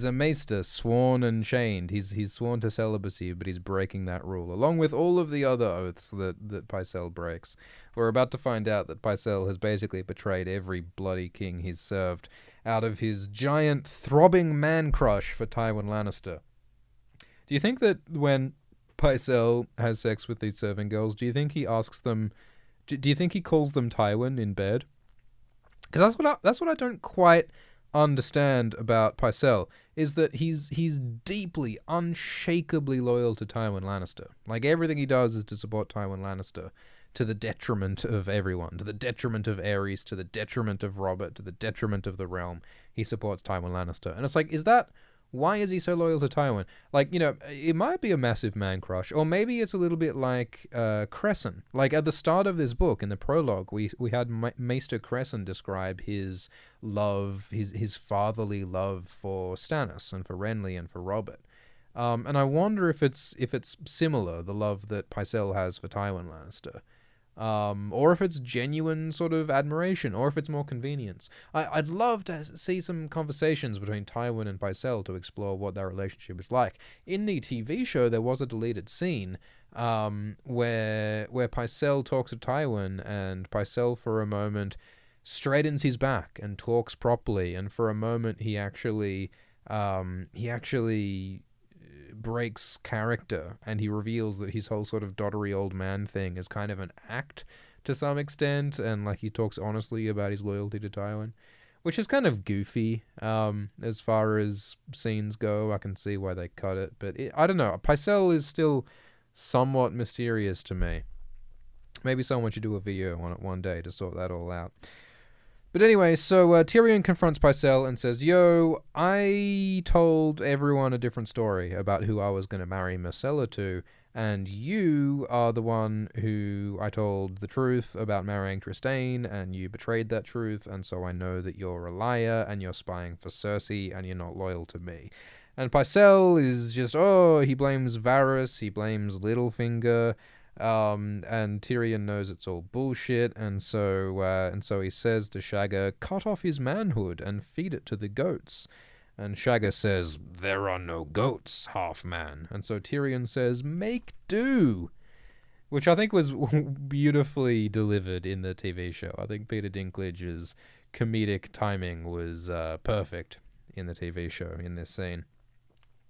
a maester, sworn and chained. He's sworn to celibacy, but he's breaking that rule, along with all of the other oaths that Pycelle breaks. We're about to find out that Pycelle has basically betrayed every bloody king he's served out of his giant, throbbing man crush for Tywin Lannister. Do you think that when Pycelle has sex with these serving girls, do you think he asks them, do you think he calls them Tywin in bed? Because that's what I don't quite understand about Pycelle, is that he's deeply, unshakably loyal to Tywin Lannister. Like, everything he does is to support Tywin Lannister, to the detriment of everyone, to the detriment of Aerys, to the detriment of Robert, to the detriment of the realm. He supports Tywin Lannister. And it's like, is that Why is he so loyal to Tywin? Like, it might be a massive man crush, or maybe it's a little bit like Cresson. Like, at the start of this book, in the prologue, we had Maester Cresson describe his love, his fatherly love for Stannis and for Renly and for Robert. And I wonder if it's similar, the love that Pycelle has for Tywin Lannister. Or if it's genuine sort of admiration, or if it's more convenience. I'd love to see some conversations between Tywin and Pycelle to explore what their relationship is like. In the TV show, there was a deleted scene where Pycelle talks to Tywin, and Pycelle for a moment straightens his back and talks properly, and for a moment he actually breaks character, and he reveals that his whole sort of doddery old man thing is kind of an act to some extent, and like he talks honestly about his loyalty to Tywin, which is kind of goofy as far as scenes go. I can see why they cut it, but I don't know. Pycelle is still somewhat mysterious to me. Maybe someone should do a video on it one day to sort that all out. But anyway, so Tyrion confronts Pycelle and says, "Yo, I told everyone a different story about who I was going to marry Myrcella to, and you are the one who I told the truth about marrying Trystane, and you betrayed that truth, and so I know that you're a liar, and you're spying for Cersei, and you're not loyal to me." And Pycelle is just, he blames Varys, he blames Littlefinger, and Tyrion knows it's all bullshit, and so he says to Shagga, "Cut off his manhood and feed it to the goats." And Shagga says, "There are no goats, half-man." And so Tyrion says, "Make do," which I think was beautifully delivered in the TV show. I think Peter Dinklage's comedic timing was perfect in the TV show in this scene.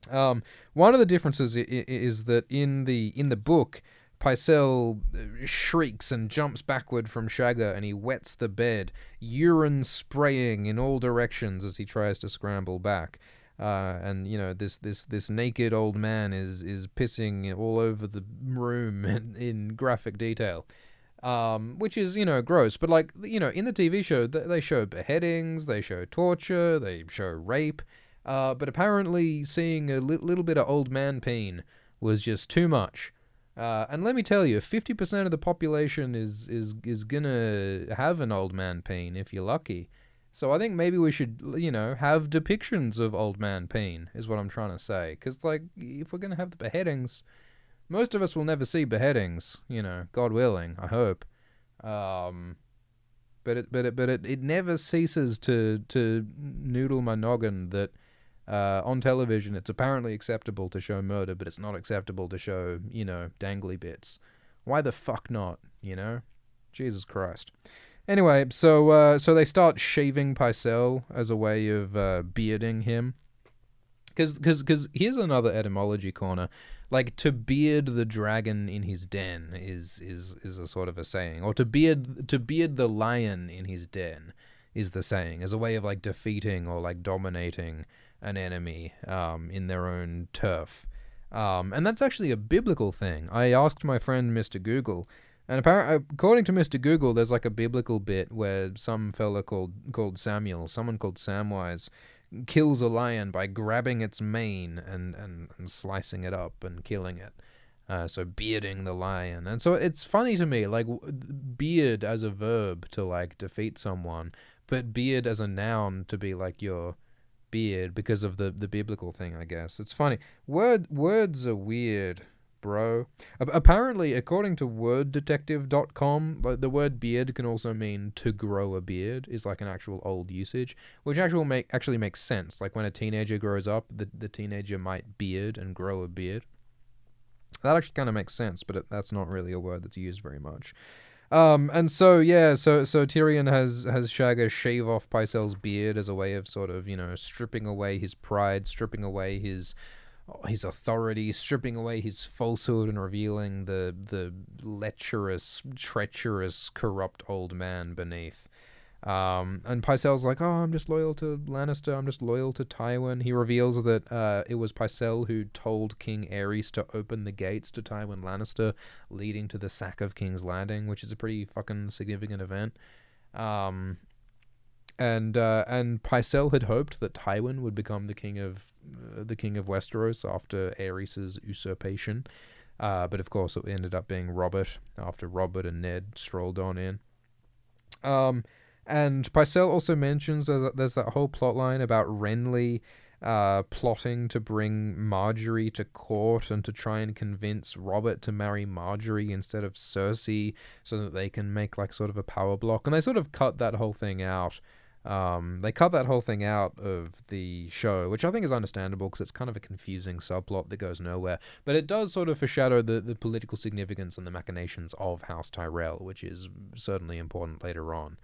One of the differences is that in the book, Pycelle shrieks and jumps backward from Shagga, and he wets the bed, urine spraying in all directions as he tries to scramble back. And this naked old man is pissing all over the room in graphic detail, which is gross. But in the TV show, they show beheadings, they show torture, they show rape. But apparently, seeing a little bit of old man pain was just too much. And let me tell you, 50% of the population is gonna have an old man pain if you're lucky. So I think maybe we should, have depictions of old man pain, is what I'm trying to say. Because, if we're gonna have the beheadings, most of us will never see beheadings, God willing, I hope. But it never ceases to noodle my noggin that on television it's apparently acceptable to show murder, but it's not acceptable to show, dangly bits. Why the fuck not, Jesus Christ. Anyway, so they start shaving Pycelle as a way of bearding him. Because here's another etymology corner. To beard the dragon in his den is a sort of a saying. Or to beard the lion in his den is the saying, as a way of defeating or dominating an enemy in their own turf. And that's actually a biblical thing. I asked my friend Mr. Google, and according to Mr. Google, there's a biblical bit where some fella called Samuel, someone called Samwise, kills a lion by grabbing its mane and slicing it up and killing it. So bearding the lion. And so it's funny to me, beard as a verb to defeat someone, but beard as a noun to be your beard because of the biblical thing, I guess. It's funny. Words are weird, bro. Apparently, according to worddetective.com, the word beard can also mean to grow a beard, is an actual old usage, which actually makes sense. When a teenager grows up, the teenager might beard and grow a beard. That actually kind of makes sense, but that's not really a word that's used very much. And so Tyrion has Shagga shave off Pycelle's beard as a way of sort of, stripping away his pride, stripping away his authority, stripping away his falsehood, and revealing the lecherous, treacherous, corrupt old man beneath. And Pycelle's like, "Oh, I'm just loyal to Lannister, I'm just loyal to Tywin." He reveals that it was Pycelle who told King Aerys to open the gates to Tywin Lannister, leading to the sack of King's Landing, which is a pretty fucking significant event. And Pycelle had hoped that Tywin would become the king of Westeros after Aerys's usurpation, but of course it ended up being Robert after Robert and Ned strolled on in. And Pycelle also mentions there's that whole plotline about Renly plotting to bring Marjorie to court and to try and convince Robert to marry Marjorie instead of Cersei so that they can make like sort of a power block. And they sort of cut that whole thing out. They cut that whole thing out of the show, which I think is understandable because it's kind of a confusing subplot that goes nowhere. But it does sort of foreshadow the political significance and the machinations of House Tyrell, which is certainly important later on.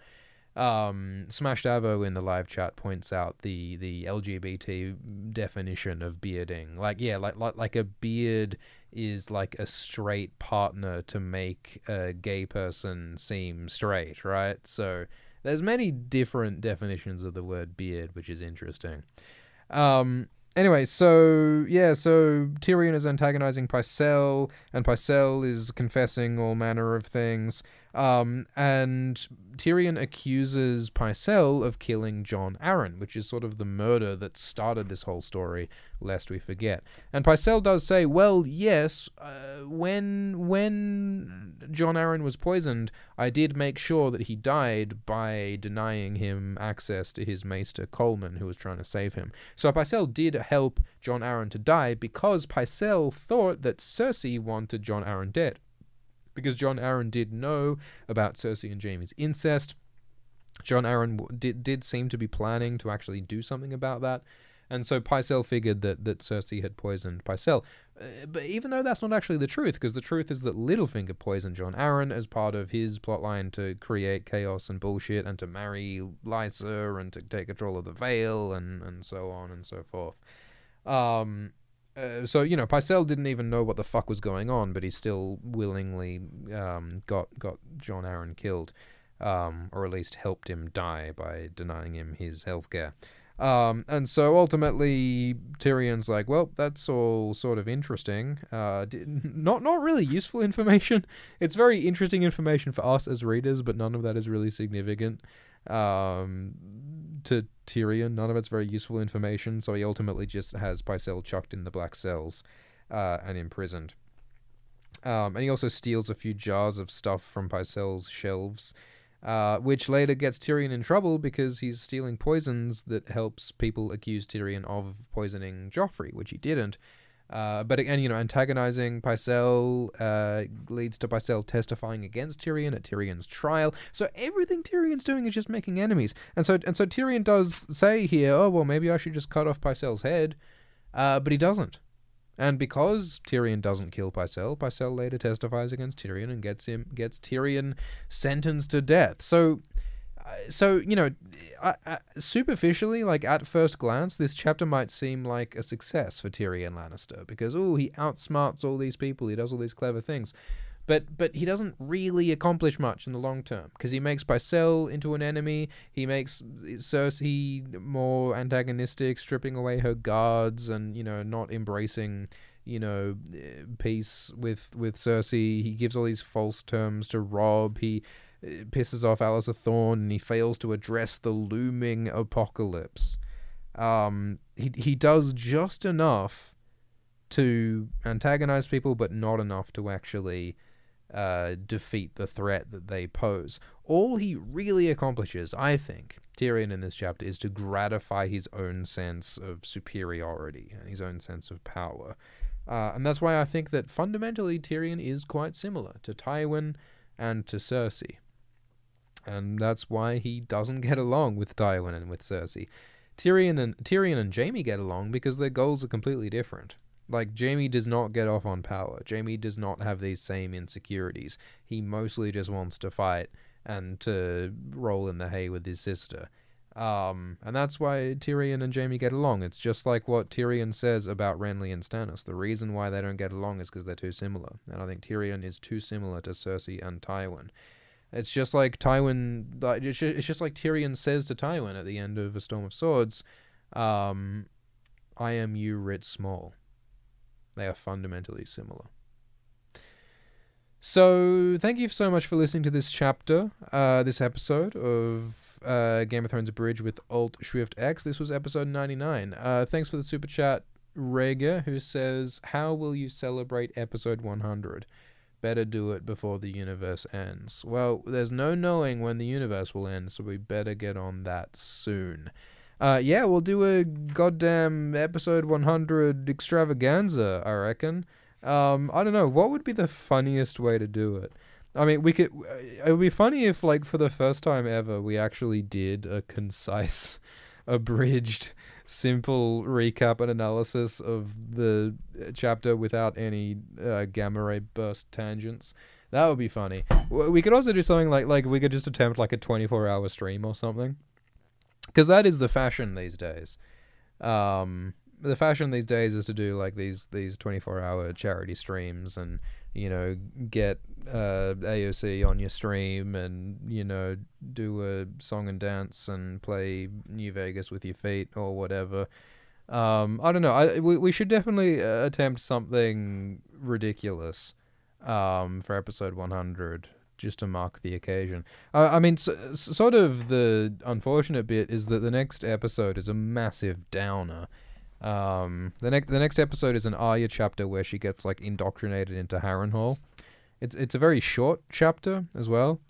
Smashed Avo in the live chat points out the LGBT definition of bearding. Like a beard is like a straight partner to make a gay person seem straight, right? So there's many different definitions of the word beard, which is interesting. Anyway, so Tyrion is antagonizing Pycelle, and Pycelle is confessing all manner of things. And Tyrion accuses Pycelle of killing Jon Arryn, which is sort of the murder that started this whole story, lest we forget. And Pycelle does say, well, yes, when Jon Arryn was poisoned, I did make sure that he died by denying him access to his maester Coleman, who was trying to save him. So Pycelle did help Jon Arryn to die because Pycelle thought that Cersei wanted Jon Arryn dead. Because Jon Arryn did know about Cersei and Jaime's incest. Jon Arryn did seem to be planning to actually do something about that. And so Pycelle figured that Cersei had poisoned Pycelle. But even though that's not actually the truth, because the truth is that Littlefinger poisoned Jon Arryn as part of his plotline to create chaos and bullshit and to marry Lysa and to take control of the Vale and so on and so forth. So Pycelle didn't even know what the fuck was going on, but he still willingly got Jon Arryn killed, or at least helped him die by denying him his healthcare. And so ultimately Tyrion's like, well, that's all sort of interesting. Not really useful information. It's very interesting information for us as readers, but none of that is really significant. To Tyrion, none of it's very useful information, so he ultimately just has Pycelle chucked in the black cells and imprisoned. And he also steals a few jars of stuff from Pycelle's shelves, which later gets Tyrion in trouble because he's stealing poisons that helps people accuse Tyrion of poisoning Joffrey, which he didn't. But again, antagonizing Pycelle leads to Pycelle testifying against Tyrion at Tyrion's trial. So everything Tyrion's doing is just making enemies. And so Tyrion does say here, oh, well, maybe I should just cut off Pycelle's head. But he doesn't. And because Tyrion doesn't kill Pycelle, Pycelle later testifies against Tyrion and gets Tyrion sentenced to death. So superficially, like at first glance, this chapter might seem like a success for Tyrion Lannister because, he outsmarts all these people, he does all these clever things. But he doesn't really accomplish much in the long term because he makes Pycelle into an enemy, he makes Cersei more antagonistic, stripping away her guards and, not embracing, peace with Cersei. He gives all these false terms to Robb, he pisses off Alistair Thorne, and he fails to address the looming apocalypse. He does just enough to antagonize people, but not enough to actually defeat the threat that they pose. All he really accomplishes, I think, Tyrion in this chapter, is to gratify his own sense of superiority and his own sense of power. And that's why I think that fundamentally Tyrion is quite similar to Tywin and to Cersei. And that's why he doesn't get along with Tywin and with Cersei. Tyrion and Jaime get along because their goals are completely different. Like, Jaime does not get off on power. Jaime does not have these same insecurities. He mostly just wants to fight and to roll in the hay with his sister. And that's why Tyrion and Jaime get along. It's just like what Tyrion says about Renly and Stannis. The reason why they don't get along is because they're too similar. And I think Tyrion is too similar to Cersei and Tywin. It's just like Tywin. It's just like Tyrion says to Tywin at the end of A Storm of Swords, "I am you writ small." They are fundamentally similar. So thank you so much for listening to this chapter, this episode of Game of Thrones Abridged with Alt Shift X. This was episode 99. Thanks for the super chat, Rega, who says, how will you celebrate episode 100? Better do it before the universe ends. Well, there's no knowing when the universe will end, so we better get on that soon. Yeah, we'll do a goddamn episode 100 extravaganza, I reckon. I don't know, what would be the funniest way to do it? I mean, it would be funny if, like, for the first time ever, we actually did a concise, abridged, simple recap and analysis of the chapter without any gamma ray burst tangents. That would be funny. We could also do something like we could just attempt like a 24-hour stream or something. Because that is the fashion these days. The fashion these days is to do like these 24-hour charity streams and, you know, get AOC on your stream and, you know, do a song and dance and play New Vegas with your feet or whatever. I don't know. We should definitely attempt something ridiculous for episode 100. Just to mark the occasion. I mean, sort of the unfortunate bit is that the next episode is a massive downer. The next episode is an Arya chapter where she gets like indoctrinated into Harrenhal. It's a very short chapter as well.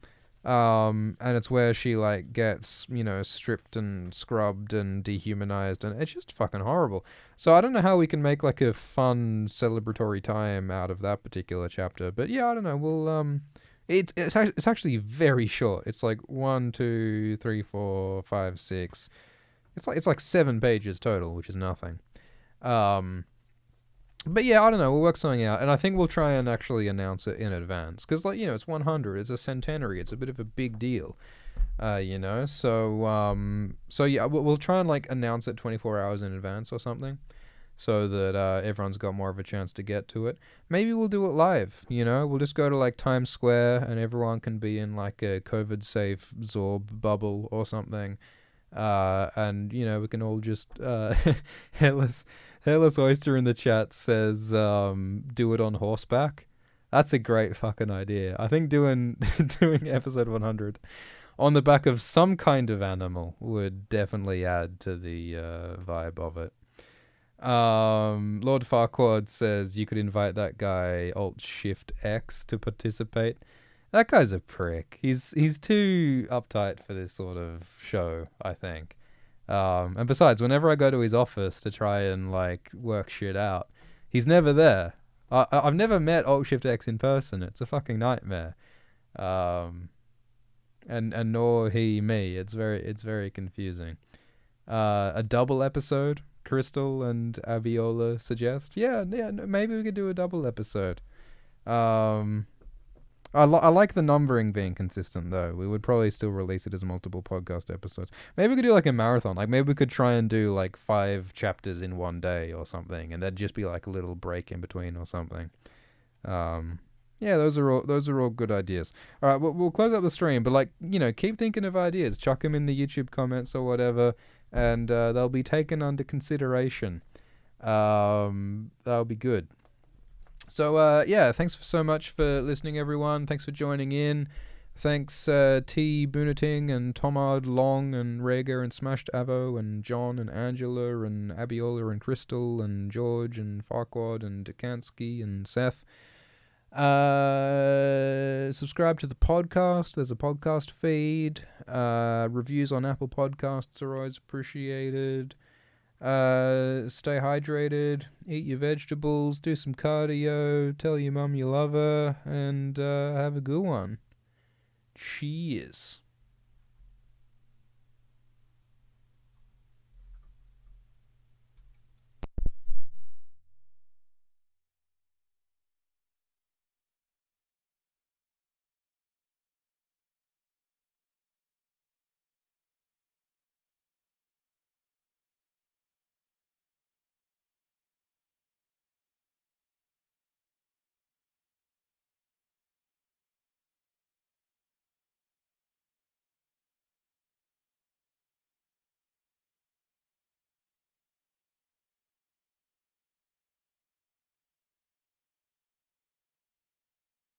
And it's where she like gets, you know, stripped and scrubbed and dehumanized, and it's just fucking horrible. So I don't know how we can make like a fun celebratory time out of that particular chapter. But yeah, I don't know. We'll It's actually very short. It's like 1, 2, 3, 4, 5, 6. It's like 7 pages total, which is nothing. But yeah, I don't know. We'll work something out, and I think we'll try and actually announce it in advance, because like, you know, it's 100. It's a centenary. It's a bit of a big deal. You know. So yeah, we'll try and like announce it 24 hours in advance or something, so that everyone's got more of a chance to get to it. Maybe we'll do it live, you know? We'll just go to, like, Times Square, and everyone can be in, like, a COVID-safe Zorb bubble or something. And, you know, we can all just... Hairless Oyster in the chat says, do it on horseback. That's a great fucking idea. I think doing episode 100 on the back of some kind of animal would definitely add to the vibe of it. Lord Farquaad says you could invite that guy Alt Shift X to participate. That guy's a prick. He's too uptight for this sort of show, I think. And besides, whenever I go to his office to try and like work shit out, he's never there. I've never met Alt Shift X in person. It's a fucking nightmare. And nor he me. It's very confusing. A double episode. Crystal and Abiola suggest. Yeah, maybe we could do a double episode. I like the numbering being consistent, though. We would probably still release it as multiple podcast episodes. Maybe we could do like a marathon. Like maybe we could try and do like 5 chapters in one day or something, and that'd just be like a little break in between or something. Yeah, those are all good ideas. All right, we'll close up the stream, but like, you know, keep thinking of ideas. Chuck them in the YouTube comments or whatever, and they'll be taken under consideration. That'll be good. So yeah, thanks so much for listening, everyone. Thanks for joining in. Thanks T Boonating and Tomard Long and Rega and Smashed Avo and John and Angela and Abiola and Crystal and George and Farquaad and Dukansky and Seth. Subscribe to the podcast. There's a podcast feed. Reviews on Apple Podcasts are always appreciated. Stay hydrated, eat your vegetables, do some cardio, tell your mum you love her, and have a good one. Cheers.